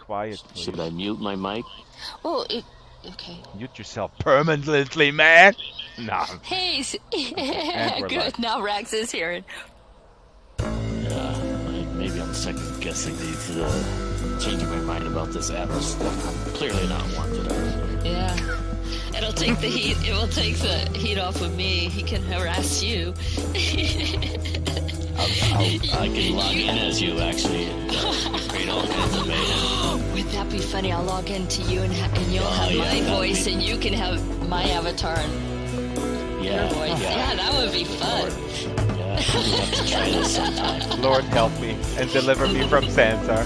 quiet, please. Should I mute my mic? Oh, okay. Mute yourself permanently, man. Nah. Hey, good. Now Rax is hearing. Yeah, maybe I'm second guessing these. Changing my mind about this Atlas stuff. I'm clearly not wanted. Yeah. It'll take the heat. It will take the heat off of me. He can harass you. I can log in as you, actually, and create all kinds of mayhem. Would that be funny? I'll log into you, and you'll have my voice, and you can have my avatar and your voice. Yeah, that would be fun. Yeah, we'll have to try this sometime. Lord help me and deliver me from Sansar.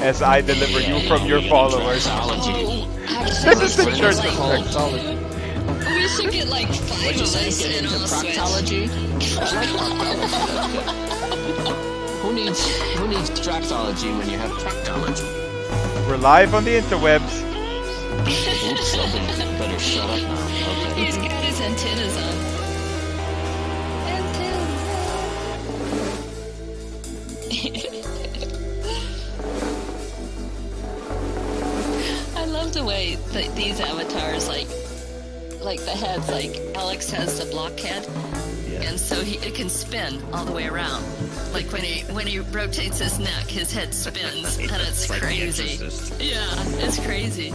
As I deliver you from your followers. This is the Church of Trexology. We should get like 5 of us in all proctology. Who needs Traxology when you have proctology? We're live on the interwebs. Oops, somebody better shut up now. Okay. He's got his antennas on. I love the way that these avatars, like the heads, like Alex has the blockhead, and so it can spin all the way around. Like when he rotates his neck, his head spins, and it's like crazy. Yeah, it's crazy.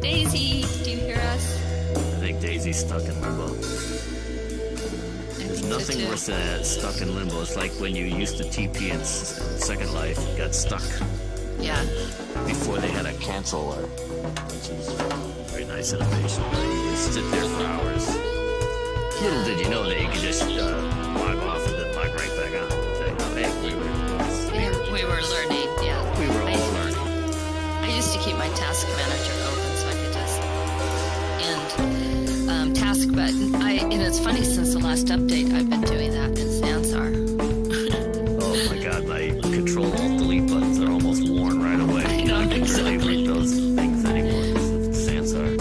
Daisy, do you hear us? I think Daisy's stuck in limbo. There's nothing worse than stuck in limbo. It's like when you used to TP in Second Life, you got stuck. Yeah. Before they had a cancel, which is a very nice innovation. You sit there for hours. Little did you know that you could just log off and then log right back on. Hey, we were learning. Yeah. We were all learning. I used to keep my task manager open so I could just end task, but and it's funny, since the last update I've been doing that in Sansar. Oh my god, my Control Alt Delete buttons are almost worn right away. I don't really read those things anymore. Sansar.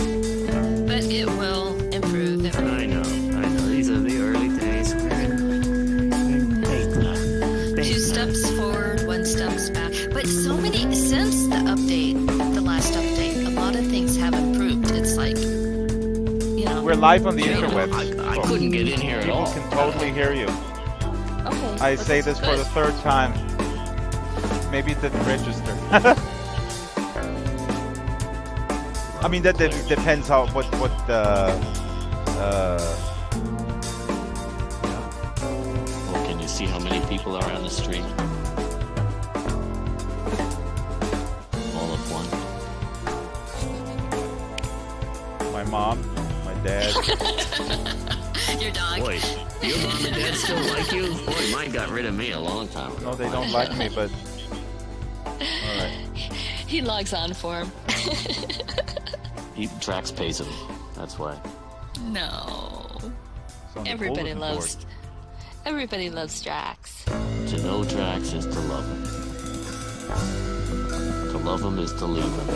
But it will improve. I know. These are the early days. Two steps forward, 1 step back. But so many, since the last update, a lot of things have improved. It's like, We're live on the interwebs. I couldn't get in here at all. People can totally hear you. Okay. I say this for the 3rd time. Maybe it didn't register. I mean, that depends how what Well, can you see how many people are on the stream? All of one. my mom, my dad. Your dog. Boy, your mom and dad still like you? Boy, mine got rid of me a long time ago. No, they don't like me, but alright. He logs on for him. Drax pays him. That's why. No. Everybody loves Drax. To know Drax is to love him. To love him is to leave him.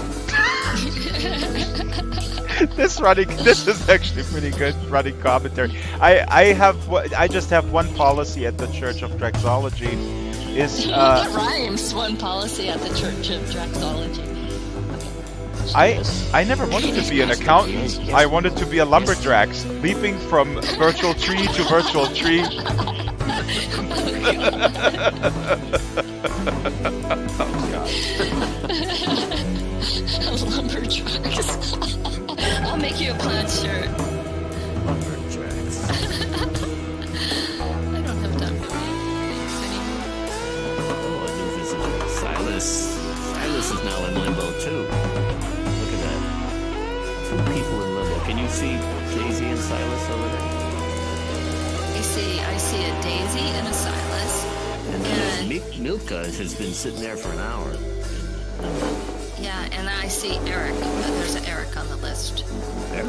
This is actually pretty good running commentary. I just have one policy at the Church of Trexology. That rhymes. One policy at the Church of Trexology. I never wanted to be an accountant. I wanted to be a lumberjack, leaping from virtual tree to virtual tree. Oh god. Lumberjacks. I'll make you a plaid shirt. Lumberjacks. I don't have time for these anymore. Oh, a new visitor. Silas is now in limbo too. Look at that. 2 people in limbo. Can you see Daisy and Silas over there? I see a Daisy and a Silas. And then Milka has been sitting there for an hour. Yeah, and I see Eric. There's an Eric on the list. Eric?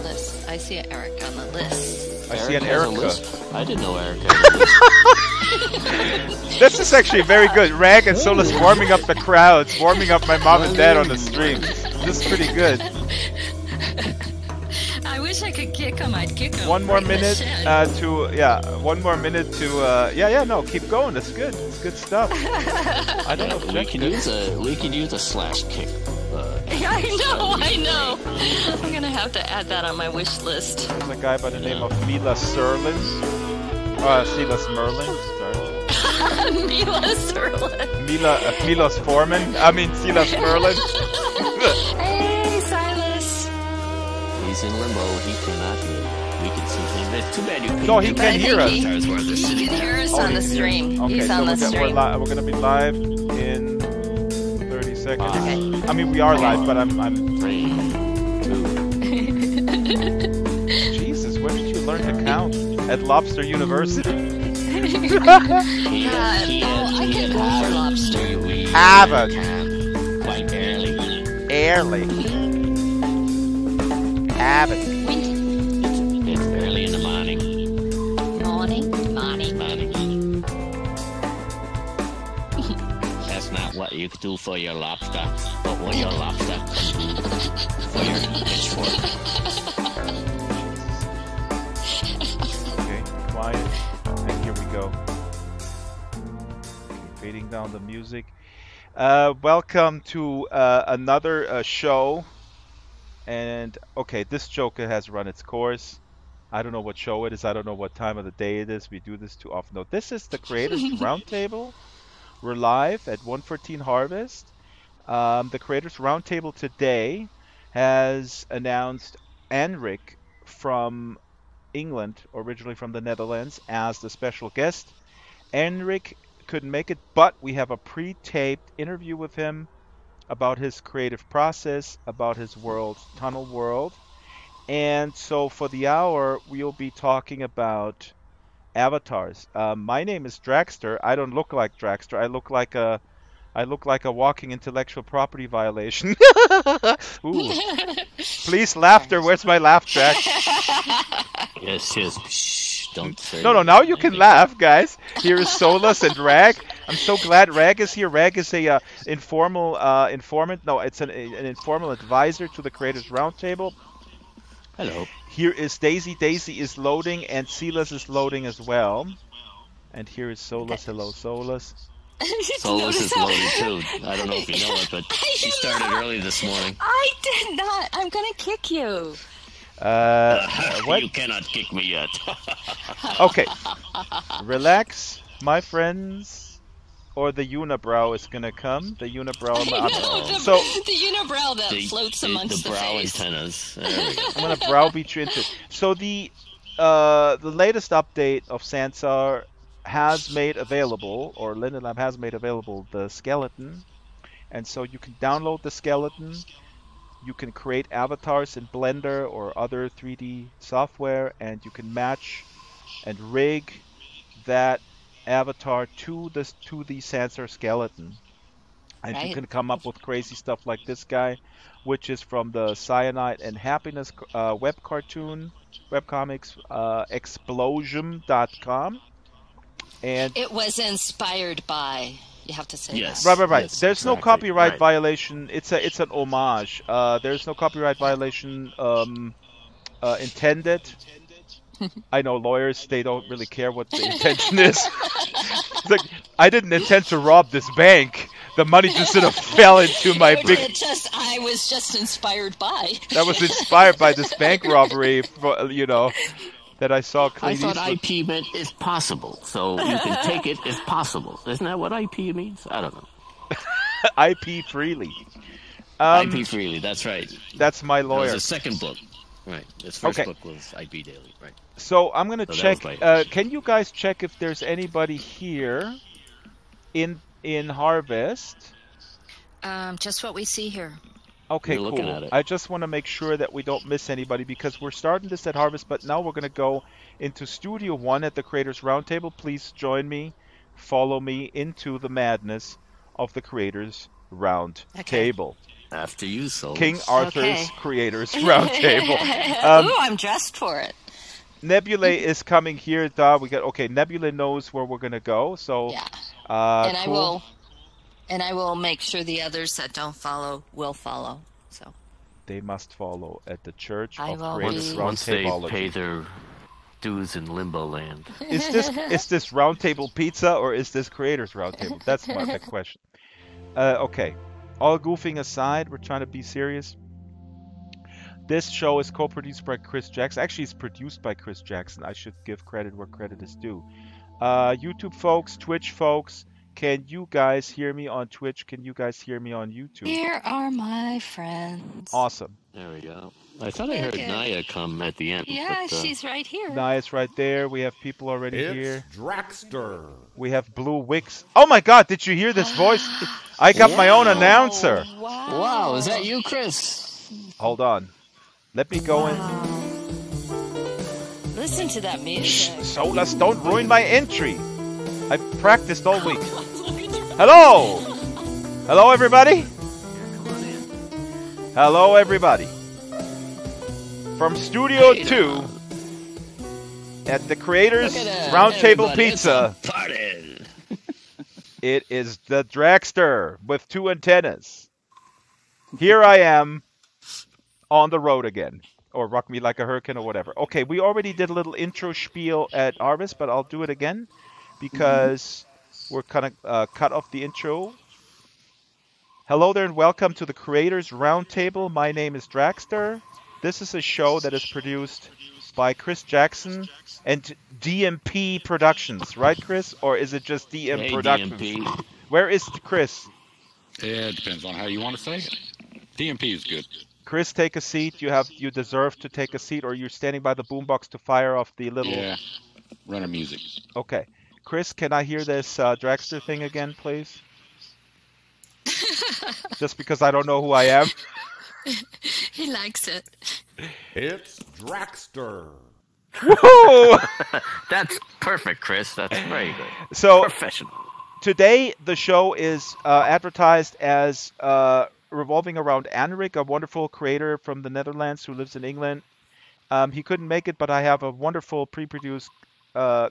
List. I see an Eric on the list. I see an Erica. I didn't know Eric had a list. This is actually very good. Rag and Solus warming up the crowds, warming up my mom and dad on the stream. This is pretty good. wish I could kick him. I'd kick him. One more right in the minute shed. one more minute to no, keep going. It's good. It's good stuff. I don't know. We could use a slash kick. Yeah, I know. I'm gonna have to add that on my wish list. There's a guy by the name of Silas Merlin. Sorry. Mila Serlin. Milos Forman. I mean Silas Merlin. Hey, Silas. He's in limbo. He cannot hear. We can see him. It's too bad you can't. No, he can hear us. He can hear us on the stream. Okay, He's so on the stream. we're gonna be live in 30 seconds. Okay. I mean, we are live, but I'm 3, 2. Jesus, where did you learn to count? At Lobster University? I can go for lobster. Haven't. Quite barely. Early. Haven't. It's early in the morning. Morning. That's not what you do for your lobster, but for your lobster. For your pitchfork. Okay, quiet. And here we go. Okay, fading down the music. Welcome to another show. And, okay, this joke has run its course. I don't know what show it is. I don't know what time of the day it is. We do this too often. No, this is the Creators Roundtable. We're live at 114 Harvest. The Creators Roundtable today has announced Enric from England, originally from the Netherlands, as the special guest. Enric couldn't make it, but we have a pre-taped interview with him about his creative process, about his world, Tunnel World. And so for the hour, we'll be talking about avatars. My name is Dragster. I don't look like Dragster. I look like a walking intellectual property violation. Ooh. Please, laughter. Where's my laugh track? Yes. Shh, don't say. No. Now you can laugh, guys. Here is Solus and Rag. I'm so glad Rag is here. Rag is a informal informant. No, it's an informal advisor to the Creators Roundtable. Hello. Here is Daisy. Daisy is loading, and Silas is loading as well. And here is Solus. Hello, Solus. Solus is loaded too. I don't know if you know it, but she started early this morning. I did not. I'm gonna kick you. What? You cannot kick me yet. Okay. Relax, my friends. Or the unibrow is gonna come. The unibrow. The unibrow that floats amongst the brow face. antennas. There we go. I'm gonna browbeat you into it. So the latest update of Sansar has made available, or Linden Lab has made available, the skeleton. And so you can download the skeleton. You can create avatars in Blender or other 3D software, and you can match and rig that avatar to the Sansar skeleton. And you can come up with crazy stuff like this guy, which is from the Cyanide and Happiness webcomics, explosion.com. And it was inspired by. You have to say Yes. that. Right. Yes, There's no exactly. copyright Right. violation. It's an homage. There's no copyright violation intended. I know lawyers, they don't really care what the intention is. It's like, I didn't intend to rob this bank. The money just sort of fell into my big... I was just inspired by. That was inspired by this bank robbery, that I saw I Clint thought Eastwood. IP meant if possible, so you can take it if possible. Isn't that what IP means? I don't know. IP freely. IP freely, that's right. That's my That lawyer. was his second book. Right. His first Okay. book was IP Daily, right. So I'm gonna So check. that was Can you guys check if there's anybody here in Harvest? Just what we see here. Okay, We're looking cool. at it. I just want to make sure that we don't miss anybody because we're starting this at Harvest, but now we're gonna go into Studio 1 at the Creators Roundtable. Please join me, follow me into the madness of the Creators Roundtable. After you, Souls. King Arthur's Okay. Creators Roundtable. Ooh, I'm dressed for it. Nebula is coming here. Nebula knows where we're gonna go. So, Yeah. cool. And I will make sure the others that don't follow will follow. So. they must follow at the Church I of will Creators be. Once they pay Roundtableology. their dues in limbo land. Is this Roundtable Pizza or is this Creators Roundtable? That's my question. Okay. All goofing aside, we're trying to be serious. This show is co-produced by Chris Jackson. Actually, it's produced by Chris Jackson. I should give credit where credit is due. YouTube folks, Twitch folks, can you guys hear me on Twitch? Can you guys hear me on YouTube? Here are my friends. Awesome. There we go. I thought I heard Okay. Naya come at the end. Yeah, but, she's right here. Nice right there. We have people already here. It's Draxter. We have Blue Wicks. Oh my God, did you hear this voice? I got my own announcer. Wow. Wow, is that you, Chris? Hold on. Let me go in. Listen to that Shh, music. Solus, don't ruin my entry. I practiced all week. Hello! Hello, everybody? Come on in. Hello, everybody. From Studio 2 at the Creators Look at that, Roundtable everybody, it's Pizza, a party. it is the Dragster with 2 antennas. Here I am on the road again. Or Rock Me Like a Hurricane or whatever. Okay, we already did a little intro spiel at Arvis, but I'll do it again because we're kind of cut off the intro. Hello there and welcome to the Creators Roundtable. My name is Dragster. This is a show that is produced by Chris Jackson and DMP Productions, right, Chris? Or is it just DM Hey, Productions? DMP. Where is Chris? Yeah, it depends on how you want to say it. DMP is good. Chris, take a seat. You deserve to take a seat, or you're standing by the boombox to fire off the little. Yeah, run a music. Okay, Chris, can I hear this Dragster thing again, please? Just because I don't know who I am. He likes it. It's Draxter. Woo! That's perfect, Chris. That's very good. So Professional. today the show is advertised as revolving around Anrik, a wonderful creator from the Netherlands who lives in England. He couldn't make it, but I have a wonderful pre-produced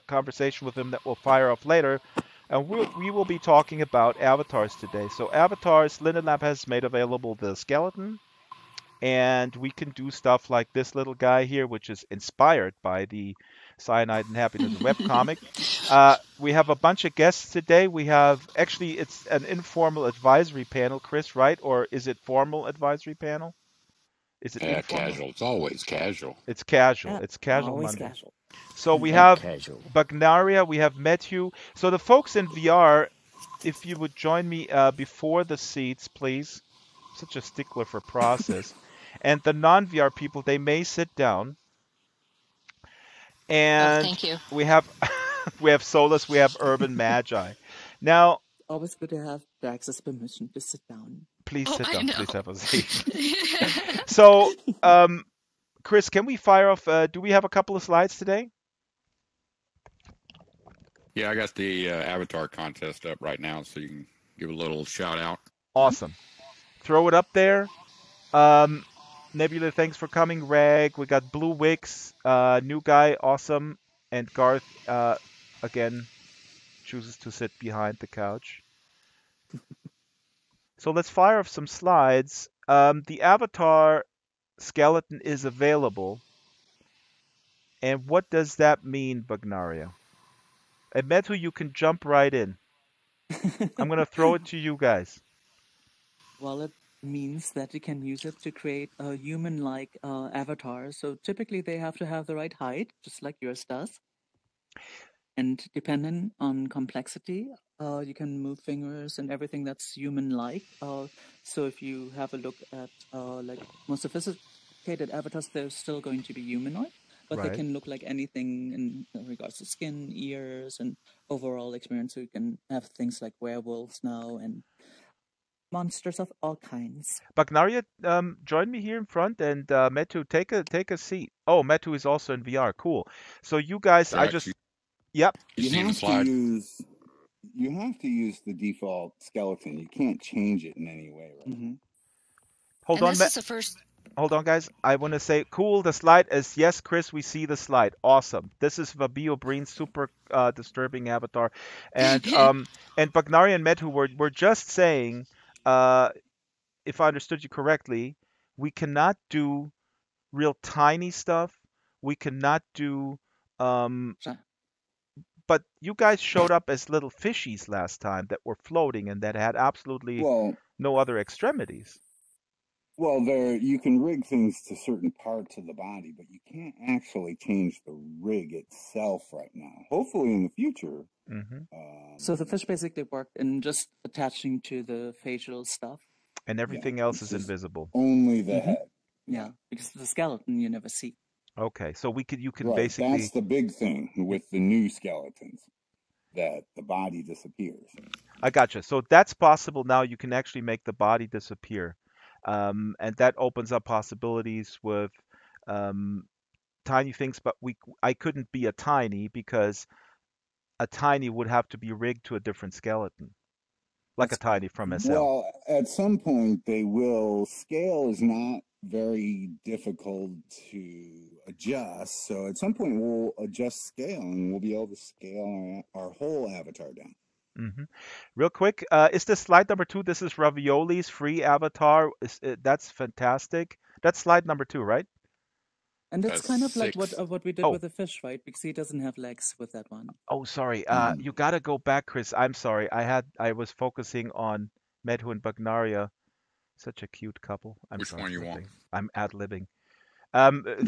conversation with him that will fire off later. And we will be talking about avatars today. So avatars, Linden Lab has made available the skeleton. And we can do stuff like this little guy here, which is inspired by the Cyanide and Happiness webcomic. We have a bunch of guests today. We have, actually, it's an informal advisory panel, Chris, right? Or is it formal advisory panel? Is it Yeah, informal? casual. It's always casual. It's casual. Yeah, It's casual always Monday. casual. So we have Casual. Bagnaria, we have Matthew. So the folks in VR, if you would join me before the seats, please. Such a stickler for process. And the non-VR people, they may sit down. And thank you. we have we have Solus, we have Urban Magi. Now, Always good to have Drax's permission to sit down. please Oh, sit I down. know. Please have a seat. So, Chris, can we fire off? Do we have a couple of slides today? Yeah, I got the avatar contest up right now, so you can give a little shout out. Awesome. Throw it up there. Nebula, thanks for coming. Rag, we got Blue Wicks, new guy, awesome, and Garth again chooses to sit behind the couch. So let's fire off some slides. The avatar skeleton is available. And what does that mean, Bagnaria? And Metu, you can jump right in. I'm going to throw it to you guys. Well, it means that you can use it to create a human-like avatar. So typically they have to have the right height, just like yours does. And depending on complexity, you can move fingers and everything that's human-like. So if you have a look at like more sophisticated avatars, they're still going to be humanoid, but Right. they can look like anything in regards to skin, ears, and overall experience. So you can have things like werewolves now and monsters of all kinds. Bagnaria, join me here in front, and Metu, take a seat. Oh, Metu is also in VR. Cool. So you guys, I Drax, just, you- yep. You You see the have to slide? use the default skeleton. You can't change it in any way, right? Hmm Hold And on, this is the first. hold on, guys. I want to say, cool. The slide is yes, Chris. We see the slide. Awesome. This is Fabio Breen's super disturbing avatar, and Bagnaria and Metu were just saying, if I understood you correctly, We cannot do real tiny stuff. We cannot do Sure. but you guys showed up as little fishies last time that were floating and that had absolutely Well, no other extremities. well, there you can rig things to certain parts of the body, but you can't actually change the rig itself right now. Hopefully, in the future. Hmm. So the fish basically worked in just attaching to the facial stuff. And everything Yeah, else it's is just invisible. only the head. Yeah, because the skeleton you never see. Okay, so you can Right. basically. That's the big thing with the new skeletons, that the body disappears. I gotcha. So that's possible now. You can actually make the body disappear, and that opens up possibilities with um, tiny things. But I couldn't be a tiny because a tiny would have to be rigged to a different skeleton, like a That's tiny from SL. Well, at some point they will. Scale is not very difficult to adjust. So at some point we'll adjust scale and we'll be able to scale our whole avatar down. Hmm. Real quick, is this slide number 2? This is Ravioli's free avatar. That's fantastic. That's slide number 2, right? And that's That's kind of like 6. what we did Oh. with the fish, right? Because he doesn't have legs with that one. Oh, sorry. You gotta go back, Chris. I'm sorry. I was focusing on Medhu and Bagnaria. Such a cute couple. I'm Which one you want? I'm ad-libbing.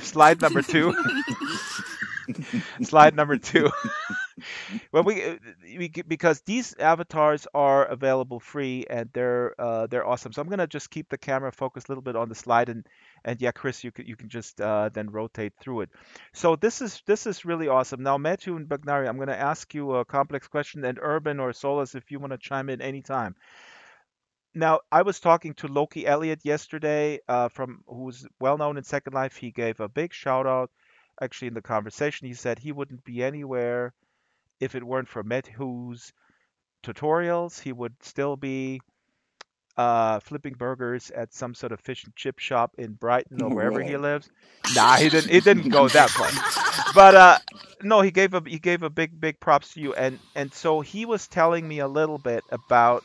Slide number 2. Slide number 2. Well, because these avatars are available free and they're awesome. So I'm gonna just keep the camera focused a little bit on the slide and yeah, Chris, you can just then rotate through it. So this is really awesome. Now, Matthew and Bagnari, I'm gonna ask you a complex question, and Urban or Solus, if you want to chime in anytime. Now, I was talking to Loki Elliott yesterday, from who's well known in Second Life. He gave a big shout out. Actually, in the conversation, he said he wouldn't be anywhere if it weren't for Medhu's tutorials. He would still be flipping burgers at some sort of fish and chip shop in Brighton or wherever he Really? lives. Nah, he didn't. It didn't go that far. But no, he gave a big props to you, and so he was telling me a little bit about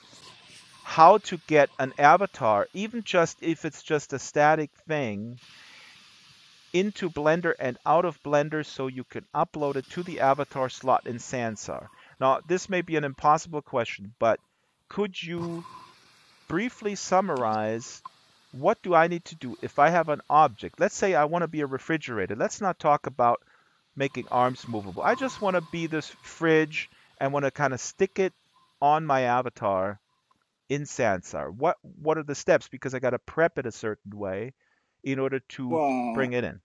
how to get an avatar, even just if it's just a static thing, into Blender and out of Blender so you can upload it to the avatar slot in Sansar. Now, this may be an impossible question, but could you briefly summarize what do I need to do if I have an object? Let's say I want to be a refrigerator. Let's not talk about making arms movable. I just want to be this fridge and want to kind of stick it on my avatar in Sansar. What are the steps? Because I got to prep it a certain way in order to bring it in.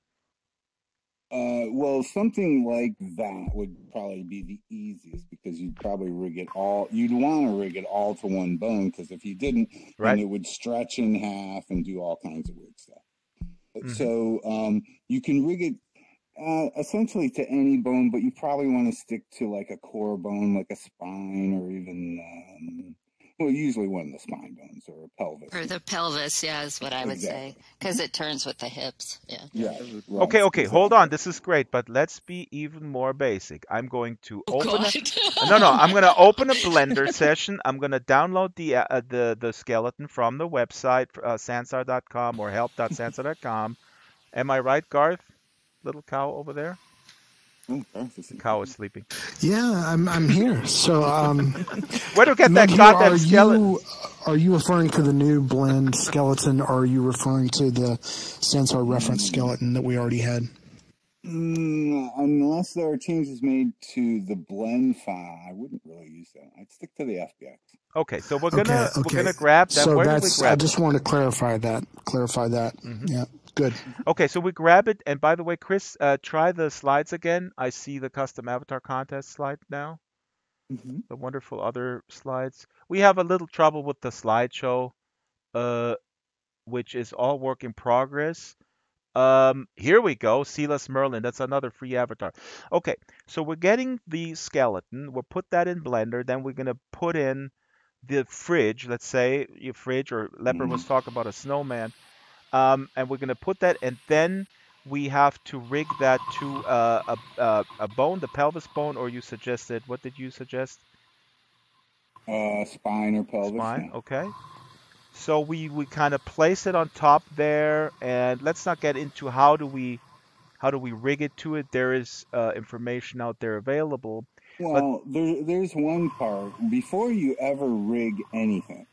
Well, something like that would probably be the easiest because you'd probably rig it all. You'd want to rig it all to one bone because if you didn't, then it would stretch in half and do all kinds of weird stuff. Mm-hmm. So you can rig it essentially to any bone, but you probably want to stick to like a core bone, like a spine, or even well, usually one of the spine bones or a pelvis. Or the pelvis, yeah, is what I would say, because it turns with the hips. Yeah. Yeah. Right. Okay. Exactly. Hold on. This is great, but let's be even more basic. I'm going to open. I'm going to open a Blender session. I'm going to download the skeleton from the website, sansar.com or help.sansar.com. Am I right, Garth? Little cow over there. The cow is sleeping. Yeah, I'm here. So, where to get that goddamn skeleton? Are you referring to the new blend skeleton, or are you referring to the Sansar reference skeleton that we already had? Unless there are changes made to the blend file, I wouldn't really use that. I'd stick to the FBX. Okay, so we're gonna grab that. So where that's. did we grab I just want to clarify that. Mm-hmm. Yeah. Good. Okay, so we grab it, and by the way, Chris, try the slides again. I see the custom avatar contest slide now. Mm-hmm. The wonderful other slides. We have a little trouble with the slideshow, which is all work in progress. Here we go, Silas Merlin. That's another free avatar. Okay, so we're getting the skeleton. We'll put that in Blender. Then we're gonna put in the fridge. Let's say your fridge, or Leopard was talking about a snowman. And we're going to put that, and then we have to rig that to a bone, the pelvis bone, or you suggested, what did you suggest? Spine or pelvis. Spine, okay. So we kind of place it on top there, and let's not get into how do we rig it to it. There is information out there available. Well, there's one part. Before you ever rig anything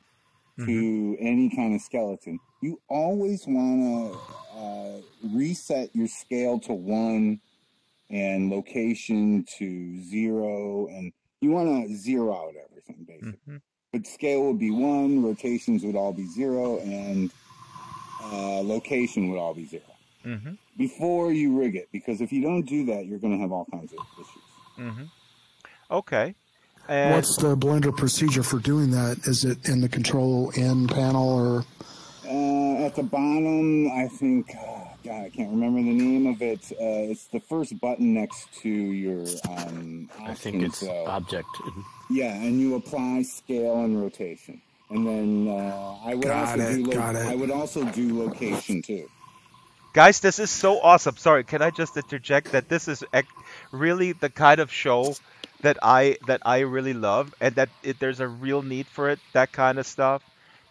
to any kind of skeleton, you always want to reset your scale to 1 and location to 0, and you want to zero out everything, basically. But scale would be 1, rotations would all be 0, and location would all be 0. Before you rig it, because if you don't do that, you're going to have all kinds of issues. Okay. And what's the Blender procedure for doing that? Is it in the control in panel or? At the bottom, I think, God, I can't remember the name of it. It's the first button next to your options. I think it's object. Yeah, and you apply scale and rotation. And then I would also do location too. Guys, this is so awesome. Sorry, can I just interject that this is really the kind of show that I really love, and that there's a real need for it, that kind of stuff.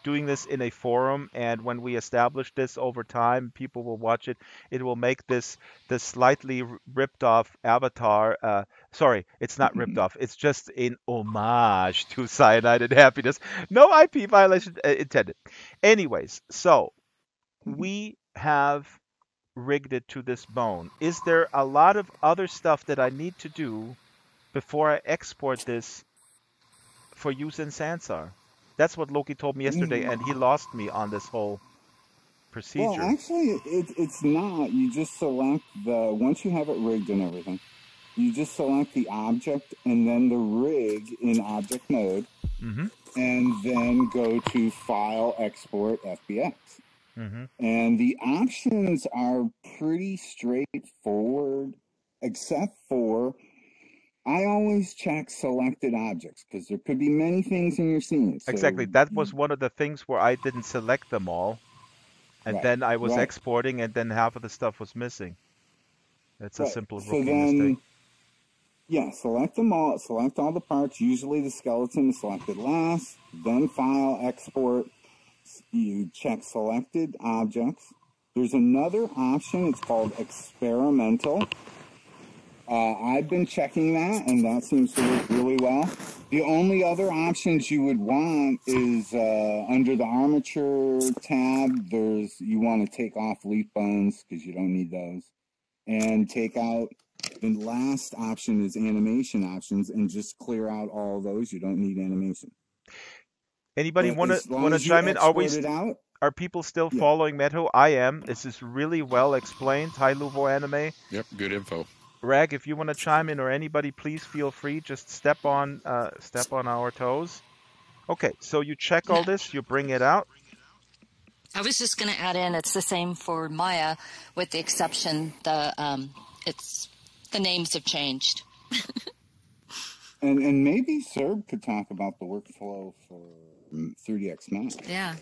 Doing this in a forum, and when we establish this over time, people will watch it. It will make this slightly ripped off avatar. Sorry, it's not ripped off. It's just an homage to Cyanide and Happiness. No IP violation intended. Anyways, so we have rigged it to this bone. Is there a lot of other stuff that I need to do before I export this for use in Sansar? That's what Loki told me yesterday, and he lost me on this whole procedure. Well, actually, it's not. You just select once you have it rigged and everything, you just select the object and then the rig in object mode, and then go to File, Export, FBX. And the options are pretty straightforward, except for I always check selected objects because there could be many things in your scene. So, exactly. That was one of the things where I didn't select them all. And then I was exporting, and then half of the stuff was missing. That's a simple rookie mistake. Yeah, select them all. Select all the parts. Usually the skeleton is selected last. Then File, Export. You check selected objects. There's another option. It's called Experimental. I've been checking that, and that seems to work really well. The only other options you would want is under the armature tab, you want to take off leaf bones because you don't need those. And take out, the last option is animation options, and just clear out all those. You don't need animation. Anybody want to chime in? Are people still following Meto? I am. This is really well explained. Hi, Luvo Anime. Yep, good info. Rag, if you want to chime in, or anybody, please feel free. Just step on our toes. Okay, so you check all this, you bring it out. I was just going to add in, it's the same for Maya, with the exception the names have changed. and maybe Serb could talk about the workflow for 3DX Max. Yeah.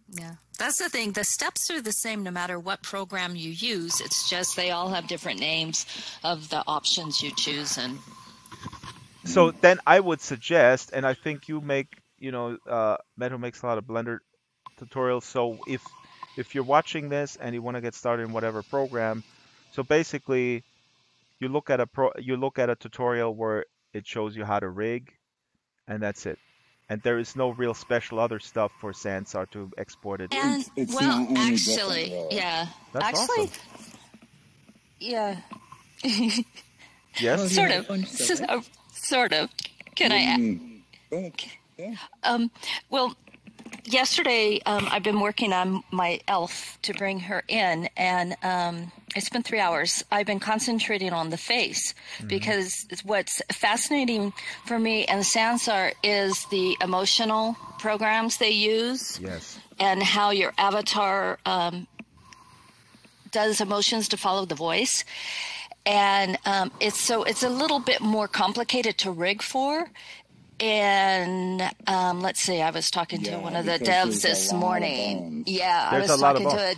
Yeah, that's the thing. The steps are the same no matter what program you use. It's just they all have different names of the options you choose. And so then I would suggest, and I think you make, Meto makes a lot of Blender tutorials. So if you're watching this and you want to get started in whatever program, so basically you look at a tutorial where it shows you how to rig, and that's it. And there is no real special other stuff for Sansar to export it. And it's well, actually, yeah, that's actually, awesome. Yeah. Yes. Sort of. Sort of. Can I? Well, yesterday I've been working on my elf to bring her in, and it's been 3 hours. I've been concentrating on the face because what's fascinating for me and Sansar is the emotional programs they use. Yes. And how your avatar does emotions to follow the voice. And it's a little bit more complicated to rig for. And let's see, I was talking to one of the devs this morning. Yeah, I was talking to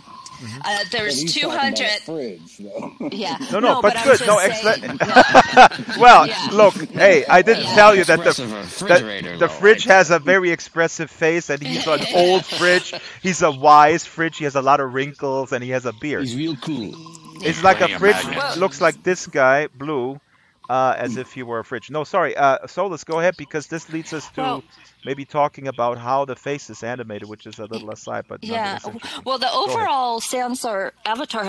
There's he's 200. Fridge, though. Yeah. No, but I'm good. just No, saying, excellent. yeah. Well, Yeah. look, hey, I didn't Yeah. tell you that Expressive refrigerator, the though, fridge right has there. a very expressive face, and he's an old fridge. He's a wise fridge. He has a lot of wrinkles, and he has a beard. He's real cool. It's like a Plenty of fridge. magnets. Looks like this guy, Blue, as if he were a fridge. No, sorry, Solus, go ahead, because this leads us to Well, maybe talking about how the face is animated, which is a little aside, but yeah. nonetheless interesting. Well, the Go ahead. overall Sansar avatar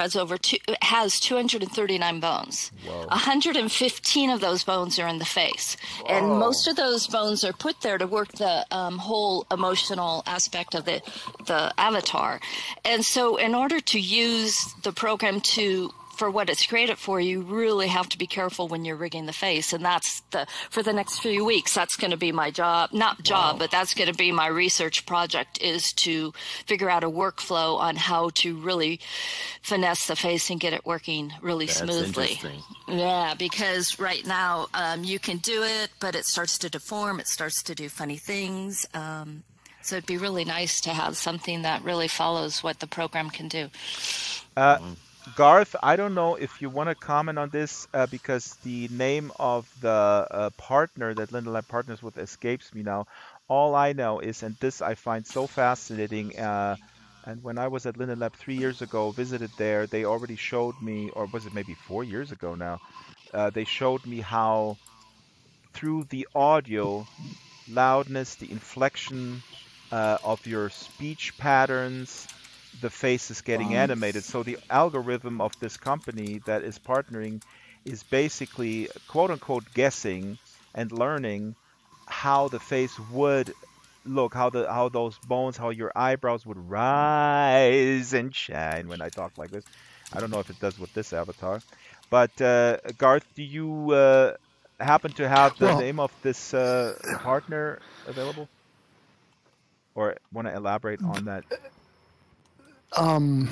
has 239 bones. Whoa. 115 of those bones are in the face, and most of those bones are put there to work the whole emotional aspect of the avatar. And so, in order to use the program for what it's created for, you really have to be careful when you're rigging the face. And that's for the next few weeks, that's going to be my job, but that's going to be my research project, is to figure out a workflow on how to really finesse the face and get it working really smoothly. Interesting. Yeah, because right now you can do it, but it starts to deform. It starts to do funny things. So it'd be really nice to have something that really follows what the program can do. Garth, I don't know if you want to comment on this, because the name of the partner that Linda Lab partners with escapes me now. All I know is, and this I find so fascinating, and when I was at Linda Lab 3 years ago, visited there, they already showed me, or was it maybe 4 years ago now, they showed me how through the audio, loudness, the inflection of your speech patterns, the face is getting animated. So the algorithm of this company that is partnering is basically quote unquote guessing and learning how the face would look, how those bones, how your eyebrows would rise and shine when I talk like this. I don't know if it does with this avatar, but Garth, do you happen to have the name of this partner available, or want to elaborate on that? I'm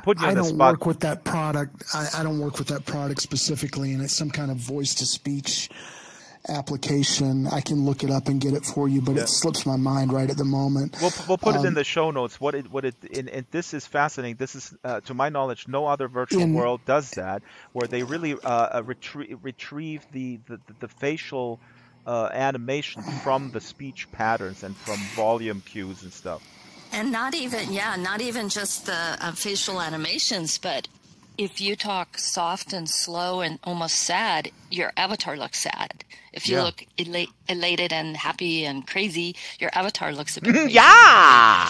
putting you on the spot. Work with that product. I don't work with that product specifically, and it's some kind of voice-to-speech application. I can look it up and get it for you, but it slips my mind right at the moment. We'll put it in the show notes. And this is fascinating. This is, to my knowledge, no other virtual world does that, where they really retrieve the facial animation from the speech patterns and from volume cues and stuff. And not even just the facial animations, but if you talk soft and slow and almost sad, your avatar looks sad. If you look elated and happy and crazy, your avatar looks a bit crazy. Yeah!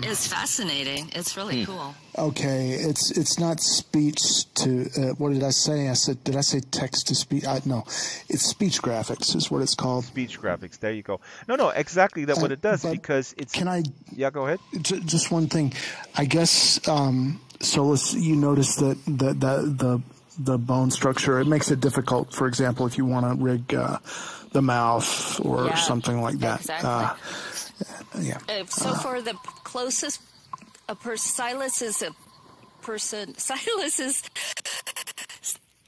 It's fascinating. It's really cool. Okay, it's not speech to what did I say? Did I say text to speech? No, it's speech graphics is what it's called. Speech graphics. There you go. No, exactly what it does, because it's. Can I? Yeah, go ahead. Just one thing, I guess. Solus, you noticed that the bone structure, it makes it difficult. For example, if you want to rig the mouth or something like that. Exactly. So for the closest. Silas is a person.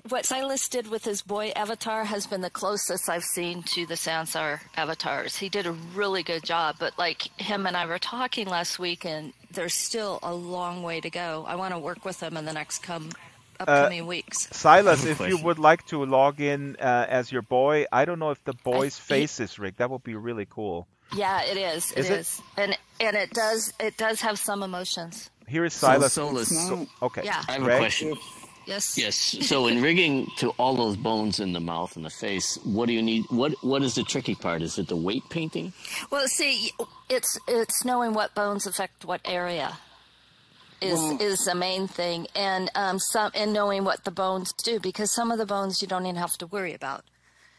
What Silas did with his boy avatar has been the closest I've seen to the Sansar avatars. He did a really good job, but like him and I were talking last week, and there's still a long way to go. I want to work with him in the next upcoming weeks. Silas, if you would like to log in as your boy, I don't know if the boy's face is rigged. That would be really cool. Yeah, it is. It is. And it does have some emotions. Here is Silas. Okay. Yeah. I have a question. Yes. Yes. So in rigging to all those bones in the mouth and the face, what do you need? What is the tricky part? Is it the weight painting? Well, see, it's knowing what bones affect what area is the main thing, and knowing what the bones do, because some of the bones you don't even have to worry about,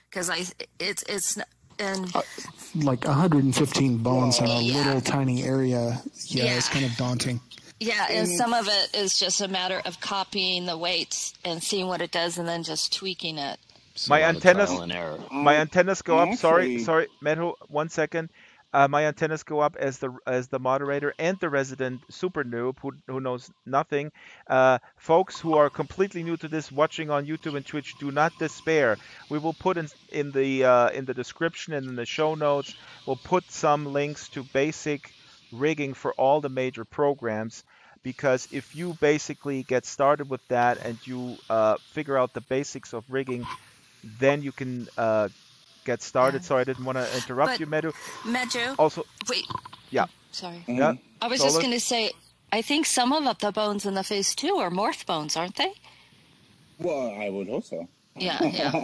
because it's. And like 115 bones in a little tiny area. It's kind of daunting. Yeah, and some of it is just a matter of copying the weights and seeing what it does, and then just tweaking it. So my antennas go up. Sorry, Meadow, 1 second. My antennas go up as the moderator and the resident super noob who knows nothing. Folks who are completely new to this, watching on YouTube and Twitch, do not despair. We will put in the description and in the show notes. We'll put some links to basic rigging for all the major programs, because if you basically get started with that and you figure out the basics of rigging, then you can get started. Sorry, I didn't want to interrupt But you, Medu. Medu, Also, wait. yeah, Sorry. yeah. I was just Solus? going to say, I think some of the bones in the face too are morph bones, aren't they? Well, I would hope so. Yeah,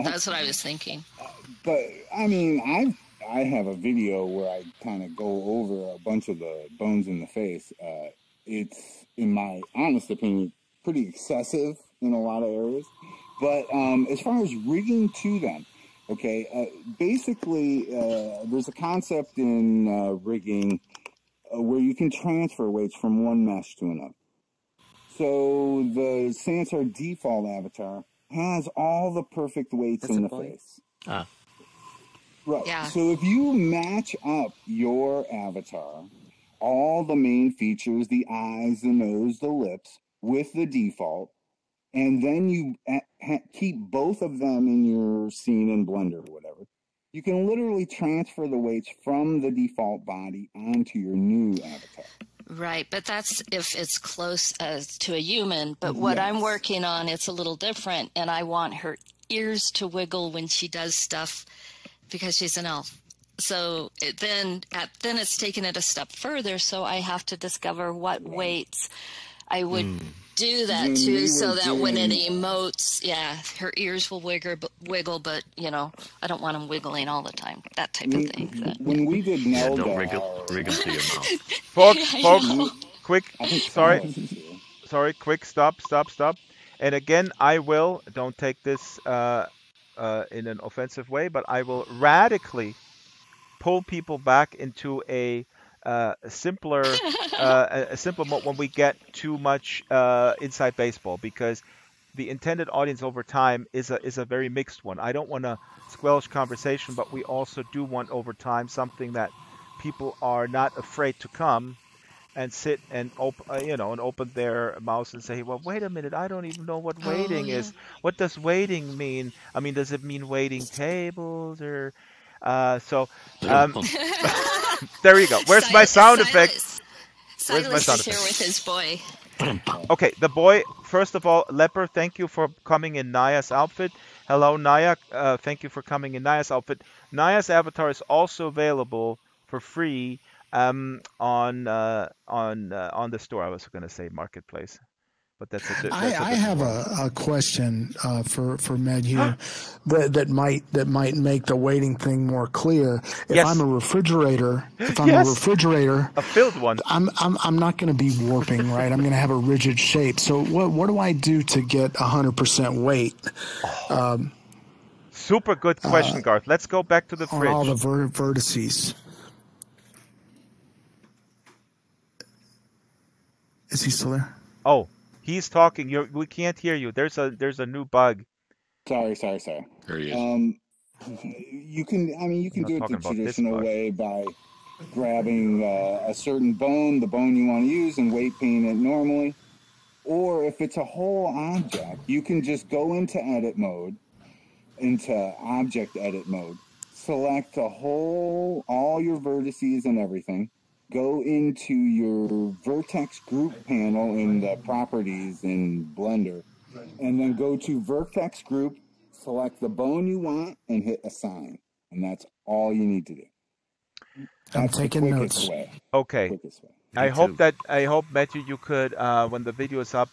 that's what I was thinking. But I mean, I have a video where I kind of go over a bunch of the bones in the face. It's, in my honest opinion, pretty excessive in a lot of areas. But as far as rigging to them, okay, basically there's a concept in rigging where you can transfer weights from one mesh to another. So the Sansar default avatar has all the perfect weights in the face. Ah. Right. Yeah. So if you match up your avatar, all the main features, the eyes, the nose, the lips, with the default, and then you keep both of them in your scene in Blender or whatever, you can literally transfer the weights from the default body onto your new avatar. Right, but that's if it's close to a human. But what I'm working on, it's a little different, and I want her ears to wiggle when she does stuff because she's an elf. So then it's taking it a step further, so I have to discover what weights I would do that When to, we so were that when it doing- emotes, her ears will wiggle, but, I don't want them wiggling all the time, that type of thing. When we did Nelda, Don't wriggle to your mouth. Folks, quick, I think sorry, Sorry. quick, stop. And again, I will, don't take this in an offensive way, but I will radically pull people back into a simpler a simple mode when we get too much inside baseball, because the intended audience over time is a very mixed one. I don't want to squelch conversation, but we also do want over time something that people are not afraid to come and sit and open their mouths and say, well, wait a minute, I don't even know what waiting is. What does waiting mean? I mean, does it mean waiting tables or there you go. Where's my sound effect? Where's my Silas sound is here effect? with his boy. Okay, the boy, first of all, Leper, thank you for coming in Naya's outfit. Hello, Naya. Thank you for coming in Naya's outfit. Naya's avatar is also available for free on the store. I was going to say marketplace, but that's a I have a question for Med here that might make the waiting thing more clear. If Yes. I'm a refrigerator, a filled one. I'm not going to be warping, right? I'm going to have a rigid shape. So what do I do to get 100% weight? Super good question, Garth. Let's go back to the On fridge. all the vertices. Is he still there? Oh, he's talking. We can't hear you. There's a new bug. Sorry. There he is. You can Not do it talking the about this traditional bug. way by grabbing a certain bone, the bone you want to use, and weight paint it normally. Or if it's a whole object, you can just go into object edit mode, select all your vertices and everything, go into your vertex group panel in the properties in Blender, and then go to vertex group, select the bone you want, and hit assign. And that's all you need to do. I'm That's the taking quickest notes. way. Okay. Quickest way. I hope Matthew, you could when the video is up,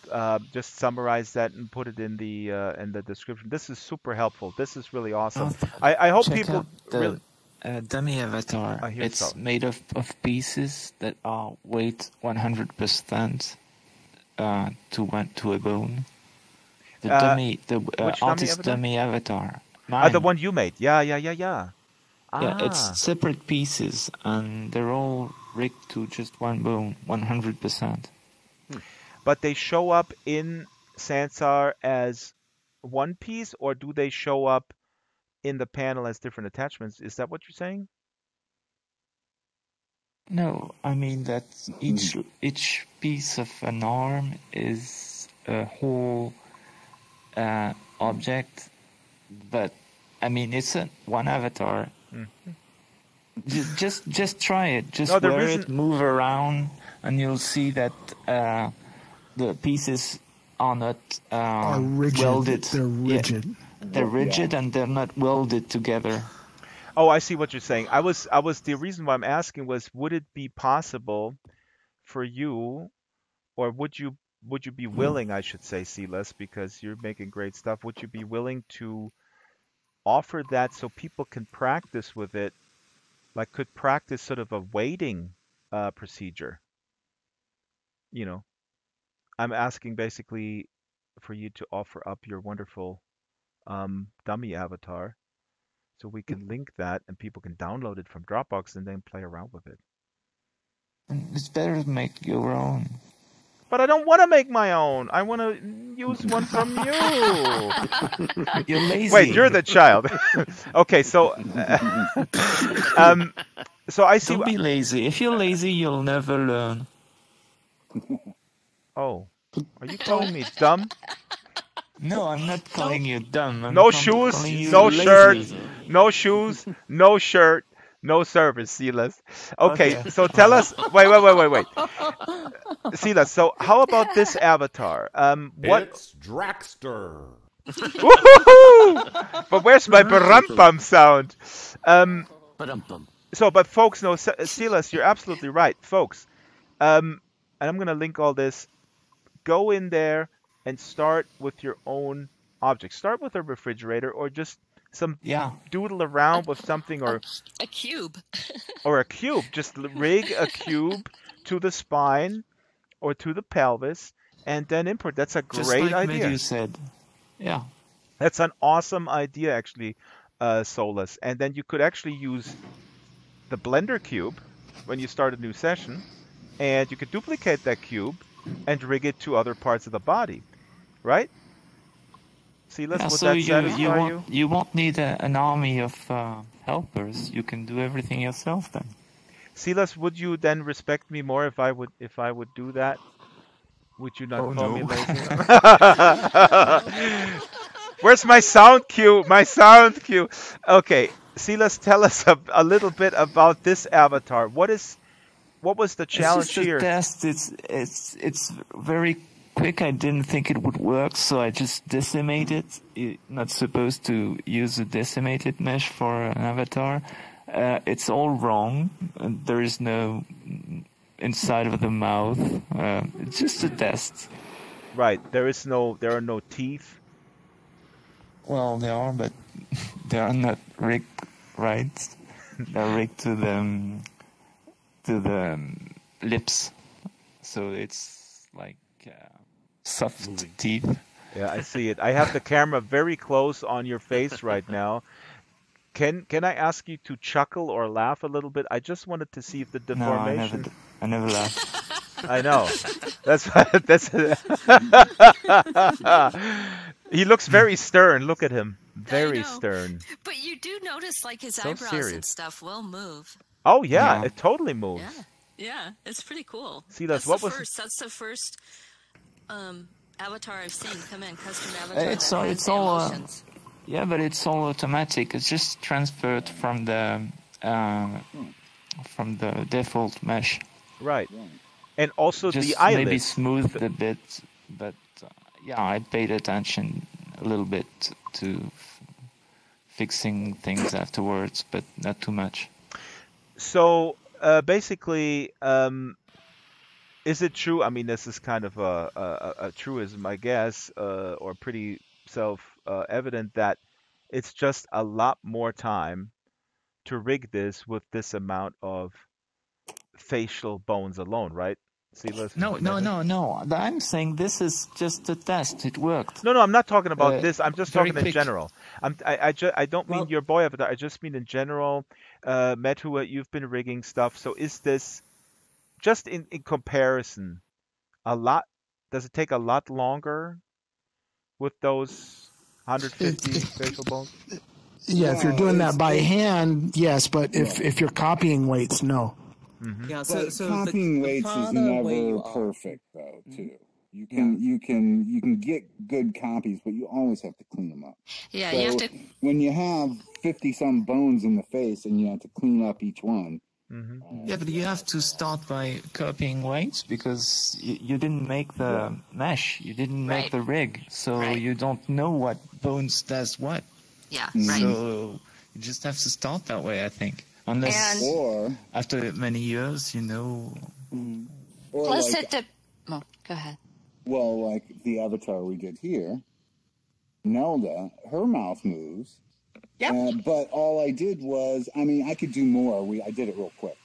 just summarize that and put it in the description. This is super helpful. This is really awesome. I hope Check people out the really. dummy avatar. Here It's so. made of pieces that are weight 100% to a bone. The which artist dummy dummy avatar. The one you made. Yeah. Yeah, it's separate pieces, and they're all rigged to just one bone, 100%. But they show up in Sansar as one piece, or do they show up in the panel as different attachments? Is that what you're saying? No, I mean that each piece of an arm is a whole object, but I mean it's one avatar. Just try it. Just No, the wear reason... it, move around, and you'll see that the pieces are not are rigid. welded. They're rigid. Yeah, they're rigid and they're not welded together. Oh, I see what you're saying. The reason why I'm asking was, would it be possible for you, or would you be willing, I should say, Silas, because you're making great stuff, would you be willing to offer that so people can practice with it, like could practice sort of a weighting procedure? You know, I'm asking basically for you to offer up your wonderful dummy avatar so we can link that and people can download it from Dropbox and then play around with it. It's better to make your own. But I don't want to make my own. I want to use one from you. You're lazy. Wait, you're the child. Okay, so so I see. Don't be lazy. If you're lazy, you'll never learn. Oh, are you calling me dumb? No, I'm not calling you dumb. No shoes, no shirt, no shoes, no shirt, no service, Silas. Okay, so tell us. Wait. Silas, so how about this avatar? It's Dragster. But where's my barum-bum sound? So, but folks, no, Silas, you're absolutely right, folks. And I'm gonna link all this. Go in there and start with your own object. Start with a refrigerator or just some doodle around with something, or a cube. Or a cube. Just rig a cube to the spine or to the pelvis and then import. That's a great just like idea. You said. Yeah. That's an awesome idea, actually, Solus. And then you could actually use the Blender cube when you start a new session, and you could duplicate that cube and rig it to other parts of the body, right? See, would that satisfy you? You won't need an army of helpers. You can do everything yourself then. Silas, would you then respect me more if I would do that? Would you not call me lazy? Where's my sound cue? My sound cue. Okay, Silas, tell us a little bit about this avatar. What was the challenge it's just here? A test. It's very quick. I didn't think it would work, so I just decimated. You're not supposed to use a decimated mesh for an avatar. It's all wrong. There is no inside of the mouth. It's just a test. Right. There are no teeth. Well, there are, but they are not rigged right. They're rigged to the lips, so it's like soft teeth. Yeah, I see it. I have the camera very close on your face right now. Can I ask you to chuckle or laugh a little bit? I just wanted to see if the deformation. No, I never laugh. I know. That's. He looks very stern. Look at him. Very stern. But you do notice, like, his eyebrows and stuff will move. Oh yeah, it totally moves. Yeah, it's pretty cool. See, that's the first avatar I've seen come in, custom avatar. It's all yeah, but it's all automatic. It's just transferred from the default mesh. Right. And also just the eyelids. Maybe smoothed a bit, but yeah, I paid attention a little bit to fixing things afterwards, but not too much. So basically, is it true? I mean, this is kind of a truism, I guess, or pretty self-evident that it's just a lot more time to rig this with this amount of facial bones alone, right? No. I'm saying this is just a test. It worked. No, I'm not talking about this. I'm just talking in general. I don't mean your boy avatar. I just mean in general. Metu, you've been rigging stuff. So is this just in comparison a lot? Does it take a lot longer with those 150 facial bones? Yeah, if you're doing that by hand, yes. But if you're copying weights, no. Mm-hmm. Yeah, so copying weights is never perfect, though, too. You can get good copies, but you always have to clean them up. Yeah, so you have to. When you have 50-some bones in the face and you have to clean up each one. Yeah, but you have to start by copying weights because you didn't make the mesh, you didn't make the rig, so you don't know what bones does what. Yeah, So you just have to start that way, I think. Unless after many years, you know. Or plus like, go ahead. Well, like the avatar we did here, Nelda, her mouth moves. Yeah. But all I did was, I mean, I could do more. I did it real quick.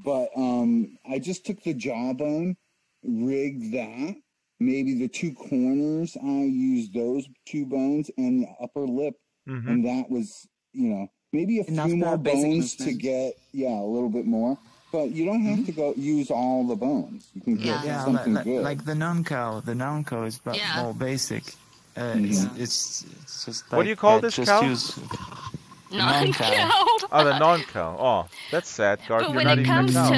But I just took the jawbone, rigged that. Maybe the two corners, I used those two bones and the upper lip. And that was, maybe a few more bones to get, a little bit more. But you don't have to go use all the bones. You can get something good. Like the non-cow. The non-cow is more basic. It's just like, what do you call this cow? Non-cow. Oh, the non-cow. Oh, that's sad, Garth. But You're when not it even comes a cow.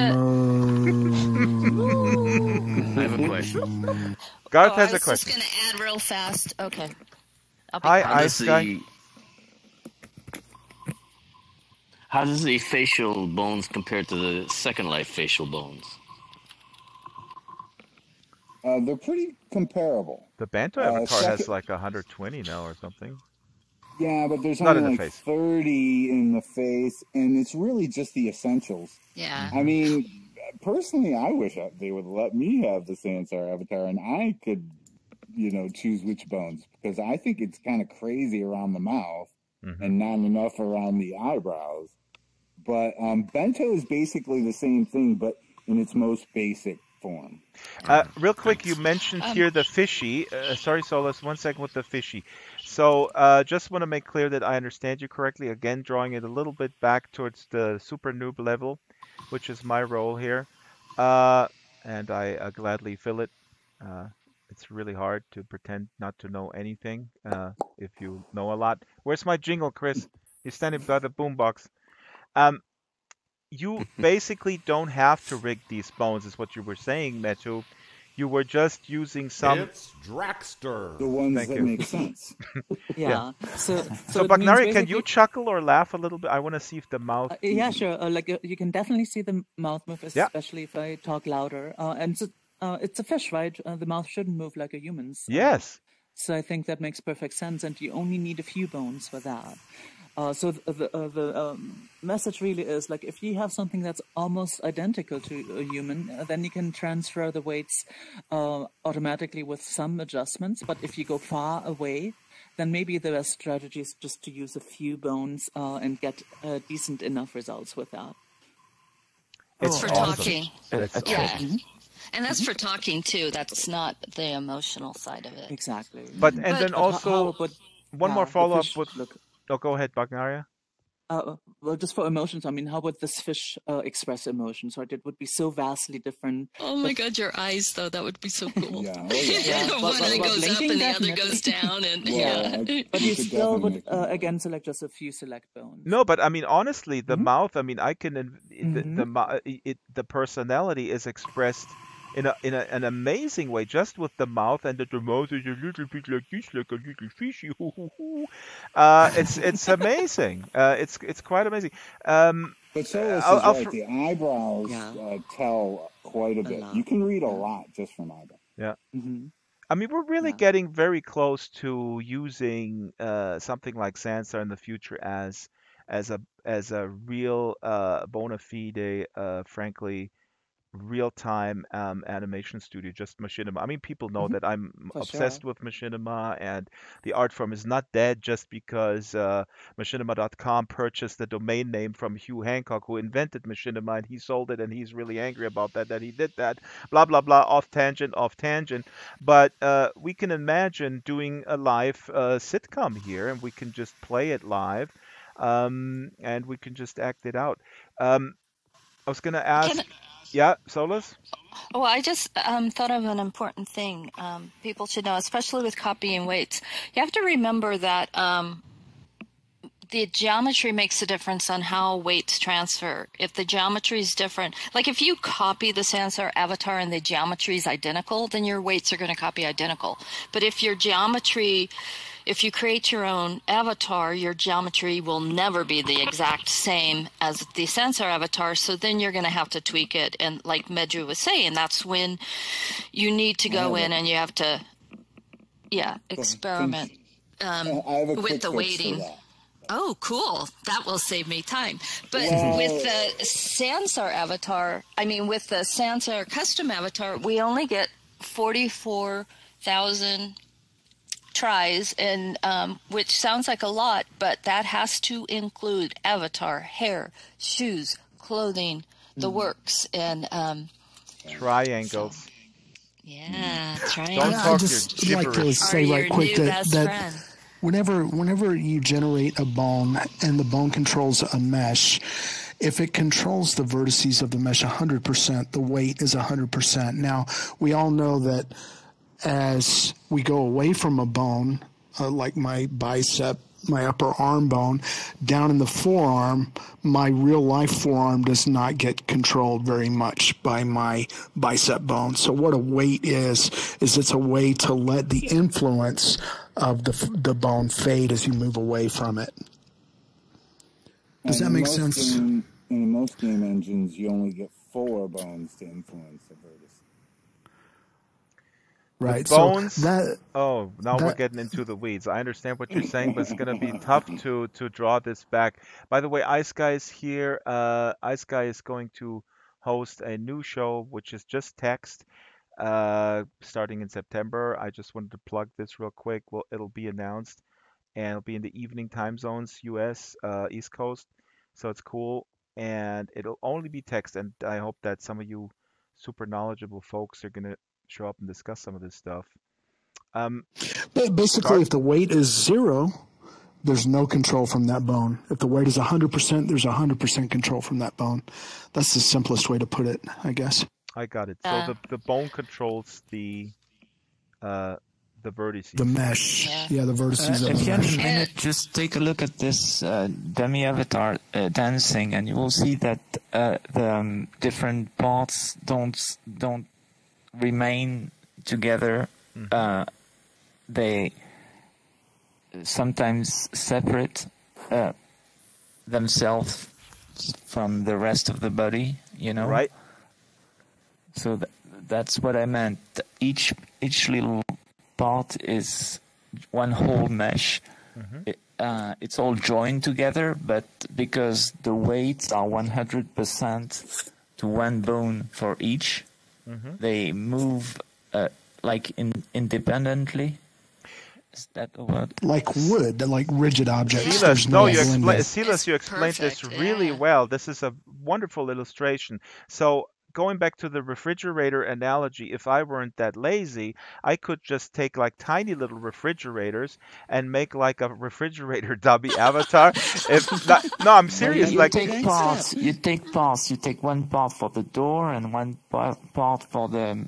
I have a question. Garth has a I was question. just going to add real fast. Okay. Hi, Ice Guy. How does the facial bones compare to the Second Life facial bones? They're pretty comparable. The Banto avatar has like 120 now or something. Yeah, but there's not only in the like face. 30 in the face, and it's really just the essentials. Yeah. I mean, personally, I wish they would let me have the Sansar avatar, and I could, choose which bones, because I think it's kind of crazy around the mouth and not enough around the eyebrows. But Bento is basically the same thing, but in its most basic form. Real quick, you mentioned here the fishy. Sorry, Solus, 1 second with the fishy. So just want to make clear that I understand you correctly. Again, drawing it a little bit back towards the super noob level, which is my role here. And I gladly fill it. It's really hard to pretend not to know anything if you know a lot. Where's my jingle, Chris? You're standing by the boombox. You basically don't have to rig these bones, is what you were saying, Metu. You were just using some. It's Dragster. The ones that make sense. Yeah. So Bagnaria, can you chuckle or laugh a little bit? I want to see if the mouth. Yeah, sure. You can definitely see the mouth move, especially if I talk louder. And so, it's a fish, right? The mouth shouldn't move like a human's. Yes. So I think that makes perfect sense, and you only need a few bones for that. So the message really is, like, if you have something that's almost identical to a human, then you can transfer the weights automatically with some adjustments. But if you go far away, then maybe the best strategy is just to use a few bones and get decent enough results with that. It's for awesome. talking. That's Yeah. awesome. And that's for talking, too. That's not the emotional side of it. Exactly. But then also, one more follow-up with... Oh, go ahead, Bagnaria. Well, just for emotions, I mean, how would this fish express emotions? Right? It would be so vastly different. Oh my God, your eyes, though, that would be so cool. Yeah. One of them goes up and the other goes down. And But you still would, again, select just a few select bones. No, but I mean, honestly, the mouth, I mean, I can... The personality is expressed in an amazing way, just with the mouth, and the mouth is a little bit like this, like a little fishy. It's amazing. It's quite amazing. But Solus is right. The eyebrows tell quite a bit. You can read a lot just from eyebrows. Yeah. I mean, we're really getting very close to using something like Sansar in the future as a real bona fide, frankly, real-time animation studio, just machinima. I mean, people know that I'm obsessed with machinima, and the art form is not dead just because machinima.com purchased the domain name from Hugh Hancock, who invented machinima, and he sold it, and he's really angry about that he did that. Blah blah blah. Off tangent. But we can imagine doing a live sitcom here, and we can just play it live, and we can just act it out. I was going to ask. Yeah, Solus? Oh, I just thought of an important thing people should know, especially with copying weights. You have to remember that the geometry makes a difference on how weights transfer. If the geometry is different, like if you copy the Sansar avatar and the geometry is identical, then your weights are going to copy identical. But if your geometry, if you create your own avatar, your geometry will never be the exact same as the Sansar avatar. So then you're going to have to tweak it. And like Medju was saying, that's when you need to go in and you have to, experiment with the weighting. Oh, cool. That will save me time. But with the Sansar avatar, with the Sansar custom avatar, we only get 44,000 tries, and which sounds like a lot, but that has to include avatar, hair, shoes, clothing, the works, and triangles. So, yeah, triangles. Don't talk I just like to say right quick that whenever you generate a bone and the bone controls a mesh, if it controls the vertices of the mesh 100%, the weight is 100%. Now, we all know that as we go away from a bone, like my bicep, my upper arm bone, down in the forearm, my real life forearm does not get controlled very much by my bicep bone. So what a weight is it's a way to let the influence of the bone fade as you move away from it. Does that make sense? In most game engines, you only get 4 bones to influence the vertex. Right. Bones. So we're getting into the weeds. I understand what you're saying, but it's going to be tough to draw this back. By the way, Ice Guy is here. Ice Guy is going to host a new show, which is just text, starting in September. I just wanted to plug this real quick. Well, it'll be announced, and it'll be in the evening time zones, U.S. East Coast. So it's cool, and it'll only be text. And I hope that some of you super knowledgeable folks are going to show up and discuss some of this stuff. But basically, if the weight is 0, there's no control from that bone. If the weight is 100%, there's 100% control from that bone. That's the simplest way to put it, I guess. I got it. So the bone controls the vertices. The mesh. Yeah, the vertices of the mesh. If you have a minute, just take a look at this dummy avatar dancing, and you will see that the different parts don't remain together. They sometimes separate themselves from the rest of the body, Right. So that's what I meant. Each little part is one whole mesh. It's all joined together, but because the weights are 100% to one bone for each, they move independently. Is that a word? Like wood, like rigid objects. Silas, you explained this really well. This is a wonderful illustration. So going back to the refrigerator analogy, if I weren't that lazy, I could just take like tiny little refrigerators and make like a refrigerator dummy avatar. No, I'm serious. You take parts. You take one part for the door and one part for the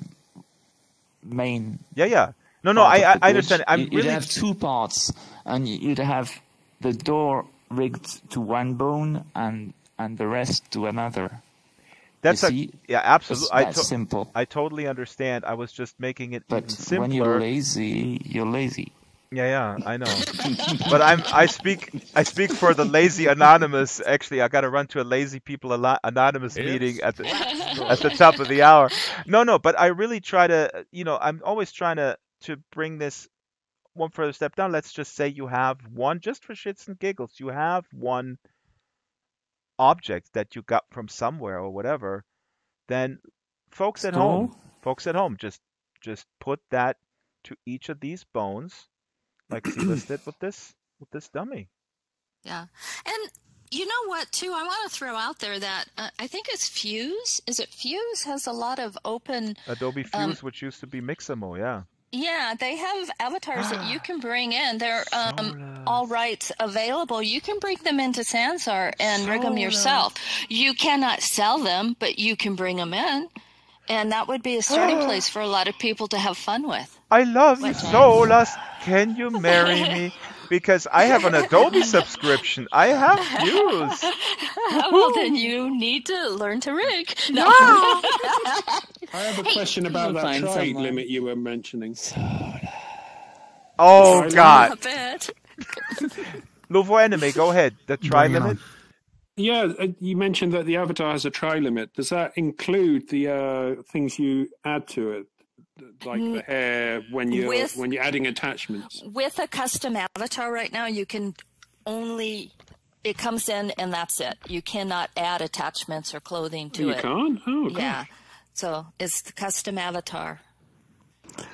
main. Yeah. No, I understand. You'd have 2 parts, and you'd have the door rigged to one bone and the rest to another. Absolutely. That's simple. I totally understand. I was just making it even simpler. When you're lazy, you're lazy. Yeah, I know. But I speak for the lazy anonymous. Actually, I got to run to a lazy people anonymous meeting at the top of the hour. No, but I really try to, I'm always trying to bring this one further step down. Let's just say you have one, just for shits and giggles, you have one object that you got from somewhere or whatever. Then folks at home, just put that to each of these bones, like Silas did with this dummy. Yeah. And you know what, too? I want to throw out there that I think it's Fuse. Is it Fuse has a lot of open... Adobe Fuse, which used to be Mixamo, yeah. Yeah, they have avatars that you can bring in. They're all rights available. You can bring them into Sansar and rig them yourself. You cannot sell them, but you can bring them in. And that would be a starting place for a lot of people to have fun with. I love you, Solas. Can you marry me? because I have an Adobe subscription. I have views. Well, then you need to learn to rig. No. I have a question about that trade limit you were mentioning. Oh, God. Bad. Lovo Anime, go ahead. The try limit? Yeah, you mentioned that the avatar has a try limit. Does that include the things you add to it, like the hair when you're adding attachments? With a custom avatar right now, you can only it comes in and that's it. You cannot add attachments or clothing to it. You can't? Oh, God. Yeah. So it's the custom avatar.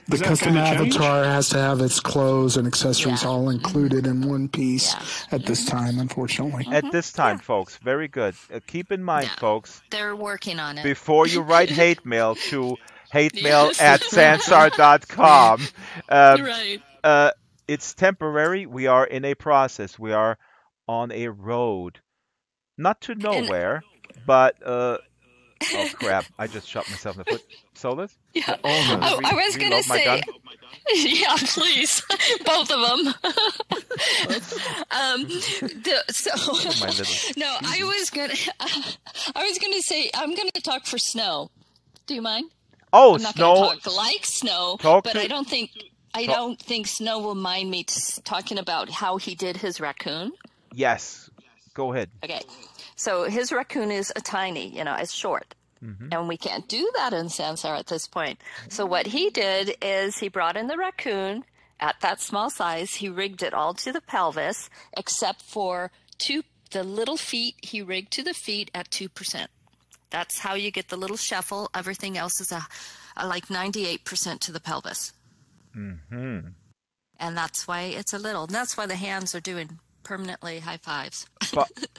The custom avatar has to have its clothes and accessories all included in one piece at this time, unfortunately. At this time, folks. Very good. Keep in mind, folks. They're working on it. Before you write hate mail to hatemail@sansar.com. Right. It's temporary. We are in a process. We are on a road. Not to nowhere, but... oh, crap. I just shot myself in the foot. Solus? Yeah. I was going to say... Yeah, please. Both of them. No, I was going to say, I'm going to talk for Snow. Do you mind? Oh, I'm not Snow. going to talk like Snow, but I don't think Snow will mind me talking about how he did his raccoon. Yes. Go ahead. Okay. So his raccoon is a tiny, it's short. Mm-hmm. And we can't do that in Sansar at this point. So what he did is he brought in the raccoon at that small size. He rigged it all to the pelvis, except for the little feet. He rigged to the feet at 2%. That's how you get the little shuffle. Everything else is like 98% to the pelvis. Mm-hmm. And that's why it's a little. And that's why the hands are doing permanently high fives.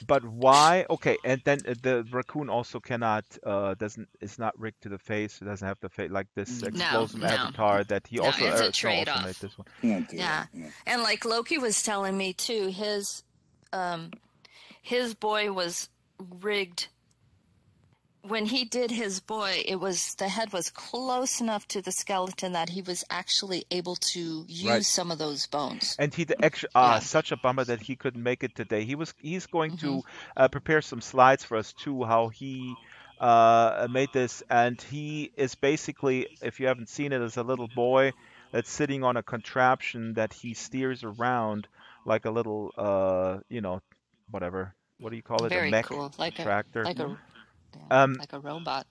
but why? Okay, and then the raccoon also cannot is not rigged to the face. It doesn't have the face like this explosive avatar that he also it's a trade-off. made this one. Yeah, and like Loki was telling me too, his boy was rigged. When he did his boy, the head was close enough to the skeleton that he was actually able to use some of those bones. And he such a bummer that he couldn't make it today. He's going to prepare some slides for us too, how he made this, and he is basically, if you haven't seen it, as a little boy that's sitting on a contraption that he steers around like a little whatever. What do you call it? Very a mech cool. tractor. Like a robot.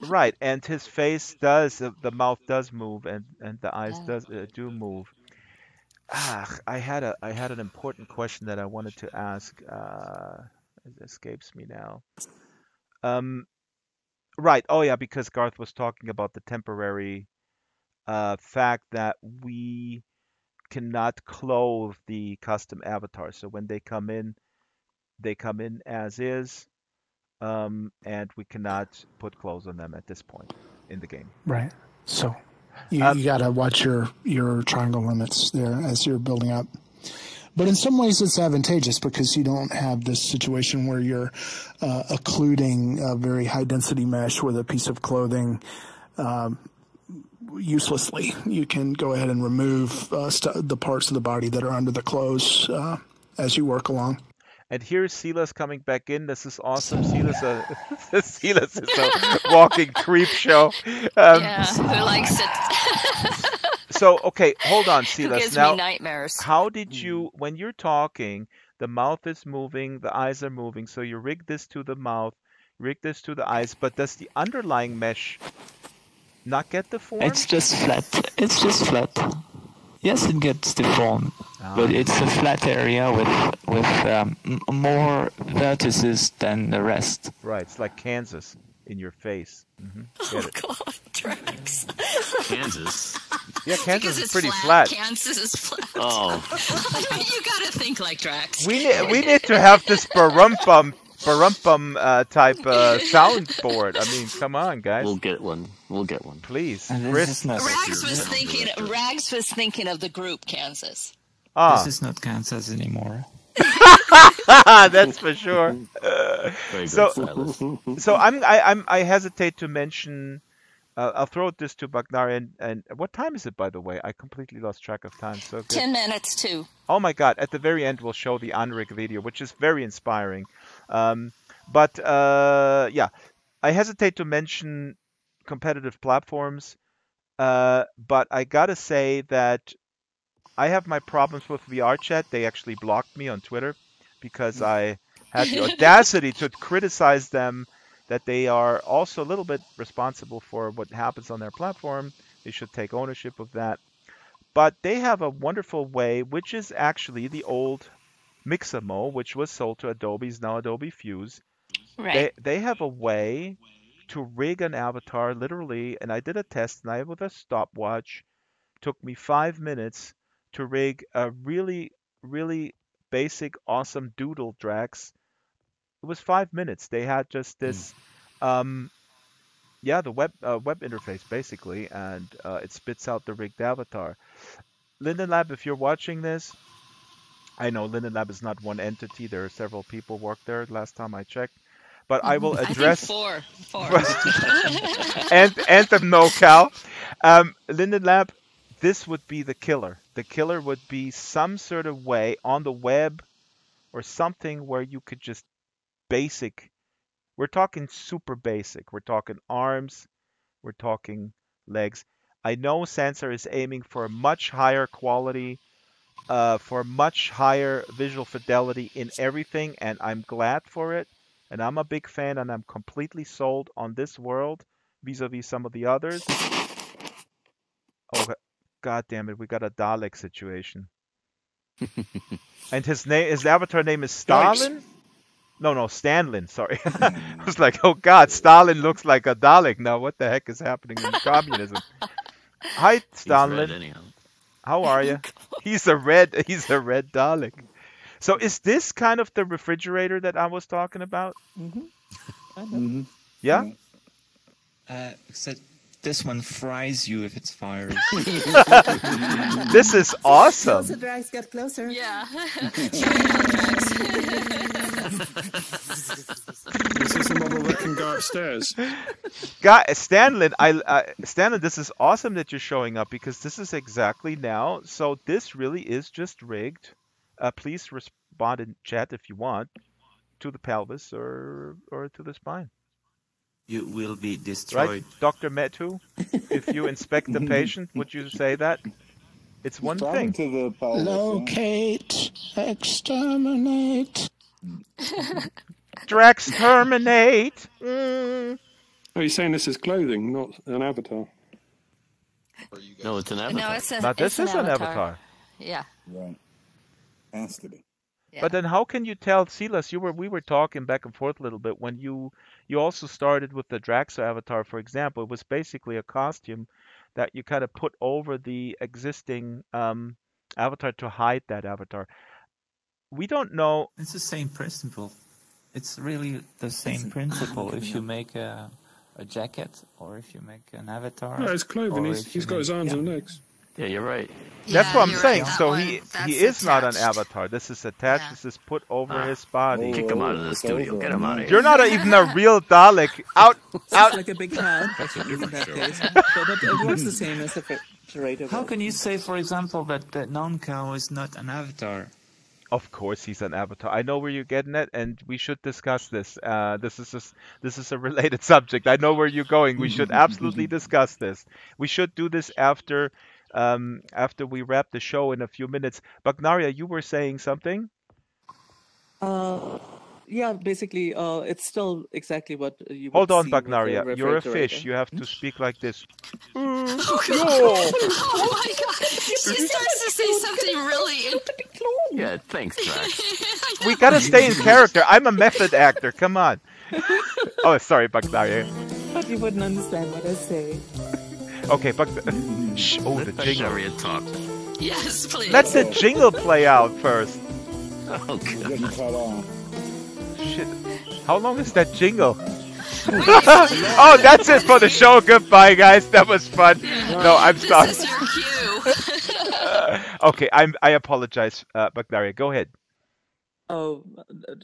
Right, and his face the mouth does move, and the eyes do move. I had an important question that I wanted to ask. It escapes me now. Right. Oh yeah, because Garth was talking about the temporary fact that we cannot clothe the custom avatars. So when they come in as is. And we cannot put clothes on them at this point in the game. Right. So you got to watch your triangle limits there as you're building up. But in some ways it's advantageous because you don't have this situation where you're occluding a very high density mesh with a piece of clothing uselessly. You can go ahead and remove the parts of the body that are under the clothes as you work along. And here's Silas coming back in. This is awesome. Silas is a walking creep show. Who likes it? So, okay, hold on, Silas. Who gives now, me nightmares. How did you, when you're talking, the mouth is moving, the eyes are moving, so you rig this to the mouth, rig this to the eyes, but does the underlying mesh not get deformed? It's just flat. Yes, it gets deformed, but it's a flat area with more vertices than the rest. Right, it's like Kansas in your face. Mm-hmm. Oh God, Drax. Kansas. Yeah, Kansas is pretty flat. Kansas is flat. Oh. You gotta think like Drax. We need to have this barumpum type soundboard. I mean, come on, guys. We'll get one. Please. Rags was thinking of the group Kansas. This is not Kansas anymore. That's for sure. So I hesitate to mention I'll throw this to Bagnar. And what time is it, by the way? I completely lost track of time. So good. 10 minutes too. Oh my God! At the very end, we'll show the unrig video, which is very inspiring. But yeah, I hesitate to mention competitive platforms, but I gotta say that I have my problems with VRChat. They actually blocked me on Twitter because I had the audacity to criticize them that they are also a little bit responsible for what happens on their platform. They should take ownership of that. But they have a wonderful way, which is actually the old Mixamo, which was sold to Adobe's now Adobe Fuse. Right. They have a way to rig an avatar literally, and I did a test and I with a stopwatch. Took me 5 minutes to rig a really, really basic, awesome doodle Drax. It was 5 minutes. They had just this, yeah, the web interface basically, and it spits out the rigged avatar. Linden Lab, if you're watching this, I know Linden Lab is not one entity. There are several people work there. Last time I checked, but I will address I think four. and the NoCal. Linden Lab. This would be the killer. The killer would be some sort of way on the web or something where you could just basic. We're talking super basic. We're talking arms. We're talking legs. I know Sansar is aiming for a much higher quality, for much higher visual fidelity in everything, and I'm glad for it. And I'm a big fan, and I'm completely sold on this world vis-a-vis some of the others. Oh, God damn it, we got a Dalek situation. And his avatar name is Stalin? Yikes. No, Stanlin, sorry. I was like, oh God, Stalin looks like a Dalek now. What the heck is happening in communism? Hi, Stalin. Anyhow. How are you? He's a red Dalek. So is this kind of the refrigerator that I was talking about? Mm-hmm. Yeah? Except this one fries you if it's fired. This is awesome. Closer, Drax, get closer. Yeah. This is the model that can go upstairs. Stanlin, Stanlin, this is awesome that you're showing up because this is exactly now. So this really is just rigged. Please respond in chat if you want to the pelvis or to the spine. You will be destroyed. Right, Dr. Metu? If you inspect the patient, would you say that? It's one thing. To the pelvis, locate, exterminate. Drax terminate. Mm. Oh, you're saying this is clothing, not an avatar? No, it's an avatar. No, it's Now, this is an avatar. Yeah. Right. Has to be. Yeah. But then how can you tell, Silas, we were talking back and forth a little bit when you also started with the Draxo avatar, for example. It was basically a costume that you kind of put over the existing avatar to hide that avatar. We don't know. It's the same principle. It's really the same principle. If you make a jacket or if you make an avatar. No, it's clothing. He's got his arms and legs. Yeah, you're right. That's what I'm saying. Right. So he is not an attached. avatar. This is attached. Yeah. This is put over his body. Kick him out of the studio. Get him out of here. You're not even a real Dalek. Out. It's like a big hat in that case. But it works the same as the refrigerator. How can you say, for example, that non-cow is not an avatar? Of course, he's an avatar. I know where you're getting at, and we should discuss this. This is a related subject. I know where you're going. We should absolutely discuss this. We should do this after we wrap the show in a few minutes. Bagnaria, you were saying something? Yeah, basically, it's still exactly what you would Hold on, see with Bagnaria. the You're a fish. refrigerator. You have to speak like this. Oh my God! She starts to say something really. Yeah, thanks, Drax. We gotta stay in character. I'm a method actor. Come on. Oh, sorry, Bagnaria. But you wouldn't understand what I say. Okay, shh. Oh, the jingle. Bagnaria talk. Yes, please. Let the jingle play out first. Oh, Getting God. cut off. Shit. How long is that jingle? Oh, that's it for the show. Goodbye, guys. That was fun. No, I'm sorry. This is your cue. Okay, I apologize, Bagnaria. Go ahead. Oh,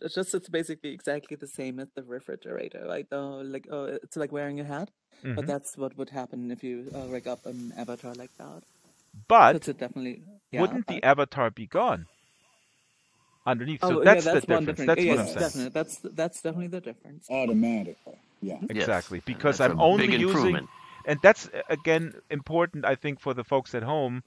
it's basically exactly the same as the refrigerator, right? It's like wearing a hat, but that's what would happen if you rig up an avatar like that. But definitely, wouldn't the avatar be gone underneath? So that's the one difference. That's what I'm saying. Definitely. That's definitely the difference. Automatically, yeah. Exactly, yes. because That's I'm a only big using, and that's again important, I think, for the folks at home.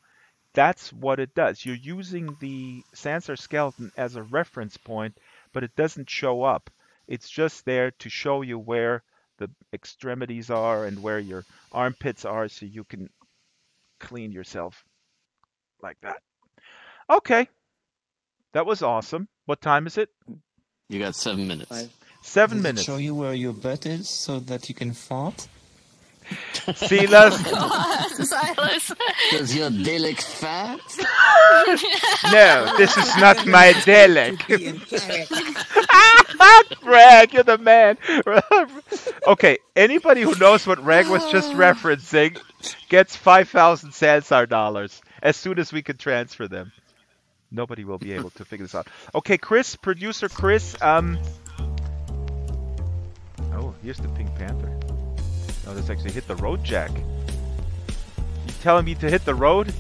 That's what it does. You're using the Sansar skeleton as a reference point, but it doesn't show up. It's just there to show you where the extremities are and where your armpits are so you can clean yourself like that. Okay. That was awesome. What time is it? You got 7 minutes. 7 Does minutes. It show you where your butt is so that you can fart? Silas. Silas. Does your delic fat? No, this is not my delic. Greg, you're the man. Okay, anybody who knows what Greg was just referencing gets 5,000 Sansar dollars as soon as we can transfer them. Nobody will be able to figure this out. Okay, Chris, producer Chris. Oh, here's the Pink Panther. Oh, this actually hit the road, Jack. You telling me to hit the road?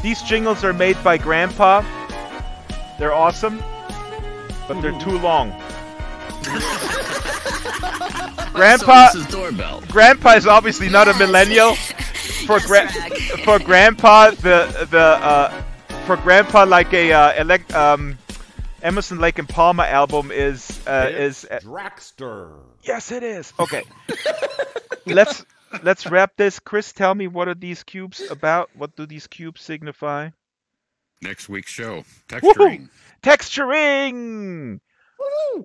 These jingles are made by Grandpa. They're awesome, but they're too long. Grandpa is obviously not a millennial. For Grandpa, for Grandpa, like a Emerson, Lake and Palmer album is Dragster. Yes, it is. Okay, let's wrap this. Chris, tell me, what are these cubes about? What do these cubes signify? Next week's show, texturing. Texturing.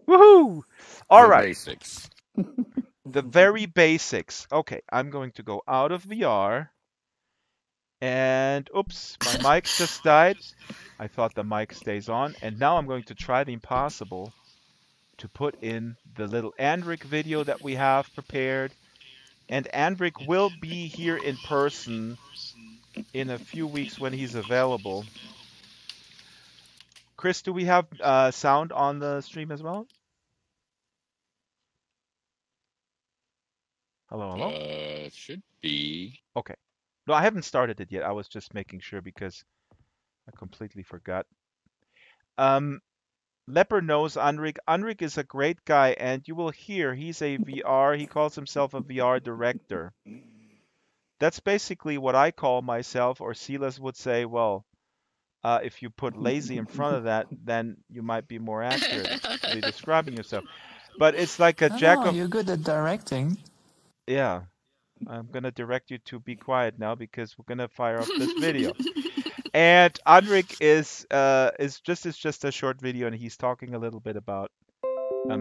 Woohoo! All right. Basics. The very basics. Okay, I'm going to go out of VR. And oops, my mic just died. I thought the mic stays on. And now I'm going to try the impossible to put in the little Andrik video that we have prepared. And Andrik will be here in person in a few weeks when he's available. Chris, do we have sound on the stream as well? Hello, hello? Should be. Okay. No, I haven't started it yet. I was just making sure because I completely forgot. Leper knows Andrik. Andrik is a great guy, and you will hear he's a VR. He calls himself a VR director. That's basically what I call myself, or Silas would say, well, if you put lazy in front of that, then you might be more accurately describing yourself. But it's like a jack of... You're good at directing. Yeah. I'm going to direct you to be quiet now because we're going to fire up this video. And Andrik is just a short video, and he's talking a little bit about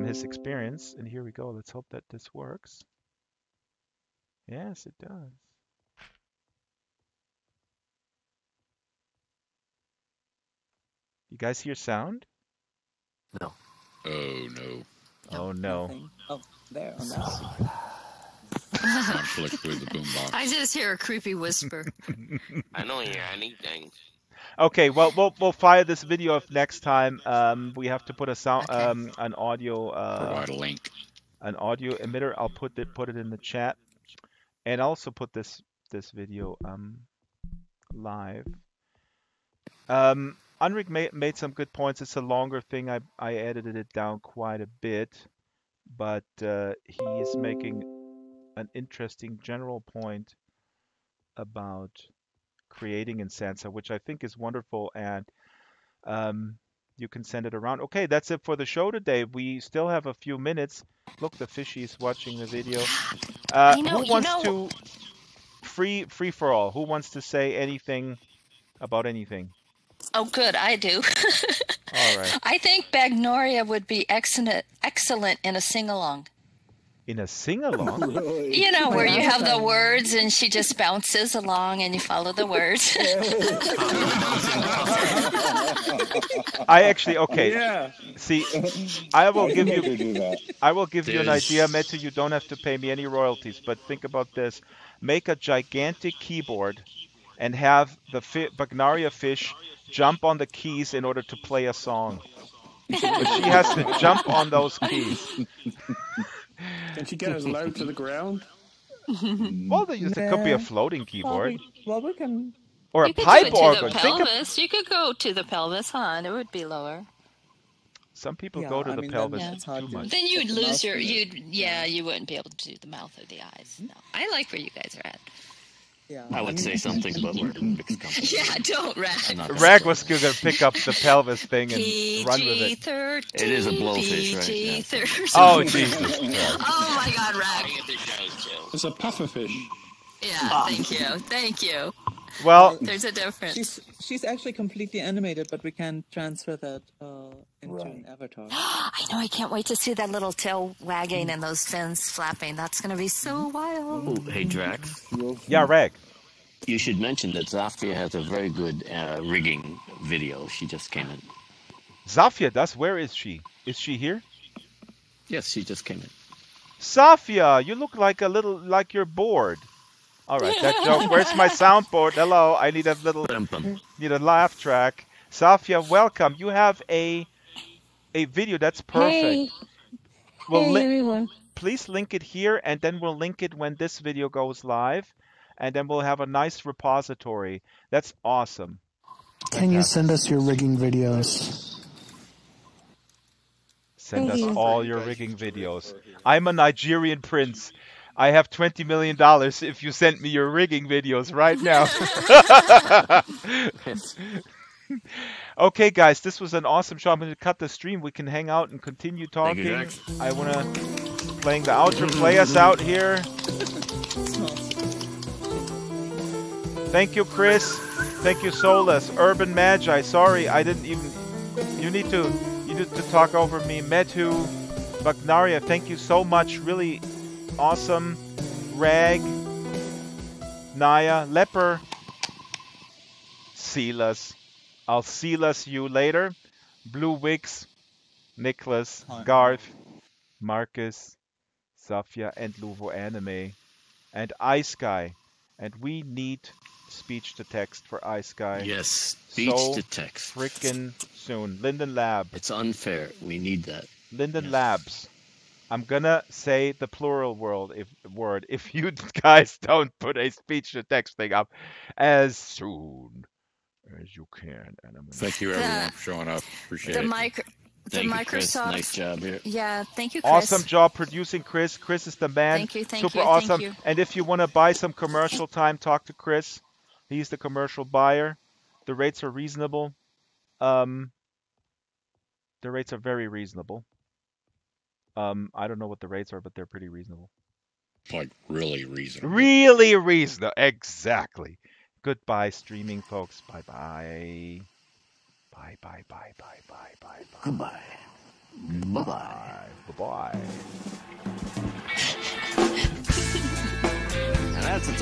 his experience. And here we go. Let's hope that this works. Yes, it does. You guys hear sound? No. Oh no. Oh no. Nothing. Oh, there. Oh, no. Conflict with the boombox. I just hear a creepy whisper. I don't hear anything. Okay, well, we'll fire this video up next time. We have to put a sound, an audio, provide a link, an audio emitter. I'll put it in the chat, and also put this video live. Andrik made some good points. It's a longer thing. I edited it down quite a bit, but he's making an interesting general point about creating in Sansar, which I think is wonderful, and you can send it around. Okay, that's it for the show today. We still have a few minutes. Look, the fishy's watching the video. Who wants to free for all? Who wants to say anything about anything? Oh, good, I do. All right. I think Bagnoria would be excellent in a sing-along. In a sing-along? Really? You know, where you have the words and she just bounces along and you follow the words. I actually, okay. Yeah. See, I will give Make her you do that. I will give you an There's- idea, Metu. You don't have to pay me any royalties, but think about this. Make a gigantic keyboard and have the Bagnaria fish jump on the keys in order to play a song. But she has to jump on those keys. Can she get us low to the ground? Well, there could be a floating keyboard. Well, we can. Or a You could pipe do it organ. to the pelvis. You could go to the pelvis, huh? And it would be lower. Some people Yeah, go to I the mean, pelvis then it's hard too to- much. Then you'd the lose mouth your. to it. You wouldn't be able to do the mouth or the eyes. No, I like where you guys are at. Yeah. I would say something, but we're a mixed company. Yeah, don't rag. I'm not gonna Rag say was going to pick up the pelvis thing and run with it. PG-13. It is a blowfish, right? Yeah. PG-13. Oh, Jesus Christ. Oh my God, Rag. It's a pufferfish. Yeah, thank you, thank you. Well, There's a difference. She's actually completely animated, but we can transfer that into Right. an avatar. I know. I can't wait to see that little tail wagging and those fins flapping. That's gonna be so wild. Oh, hey, Drax. yeah, Rag. You should mention that Zafia has a very good rigging video. She just came in. Zafia does. Where is she? Is she here? Yes, she just came in. Safia, you look like you're bored. All right, that joke. Where's my soundboard? Hello, I need a laugh track. Safia, welcome. You have a video that's perfect. Hey, Well, hey everyone. please link it here, and then we'll link it when this video goes live, and then we'll have a nice repository. That's awesome. Can you send us your rigging videos? Send us Thank you. all your rigging videos. I'm a Nigerian prince. I have $20 million if you send me your rigging videos right now. Okay, guys, this was an awesome show. I'm going to cut the stream. We can hang out and continue Thank you, talking. Jax. I want to playing the outro. Play us out here. Thank you, Chris. Thank you, Solus. Urban Magi. Sorry, I didn't even. You need to talk over me. Metu, Bagnaria. Thank you so much. Really awesome. Rag, Naya, Leper, Silas. I'll Silas you later. Blue Wigs, Nicholas, Garth, Marcus, Safia, and Luvo Anime, and Ice Guy. And we need speech to text for Ice Guy. Yes, speech so to text. Frickin' soon. Linden Lab. It's unfair. We need that. Linden Labs. I'm gonna say the plural word if you guys don't put a speech to text thing up as soon as you can. And I'm Thank you everyone for showing up. Appreciate The it. Thank you, Microsoft. Chris. Nice job here. Yeah, thank you, Chris. Awesome job producing, Chris. Chris is the man. Thank you, thank Super you, awesome. thank you. And if you want to buy some commercial time, talk to Chris. He's the commercial buyer. The rates are reasonable. The rates are very reasonable. I don't know what the rates are, but they're pretty reasonable. Like really reasonable. Really reasonable. Exactly. Goodbye, streaming folks. Bye-bye. Bye-bye, bye-bye, bye-bye, bye. Goodbye. Bye-bye. Bye-bye. Now that's a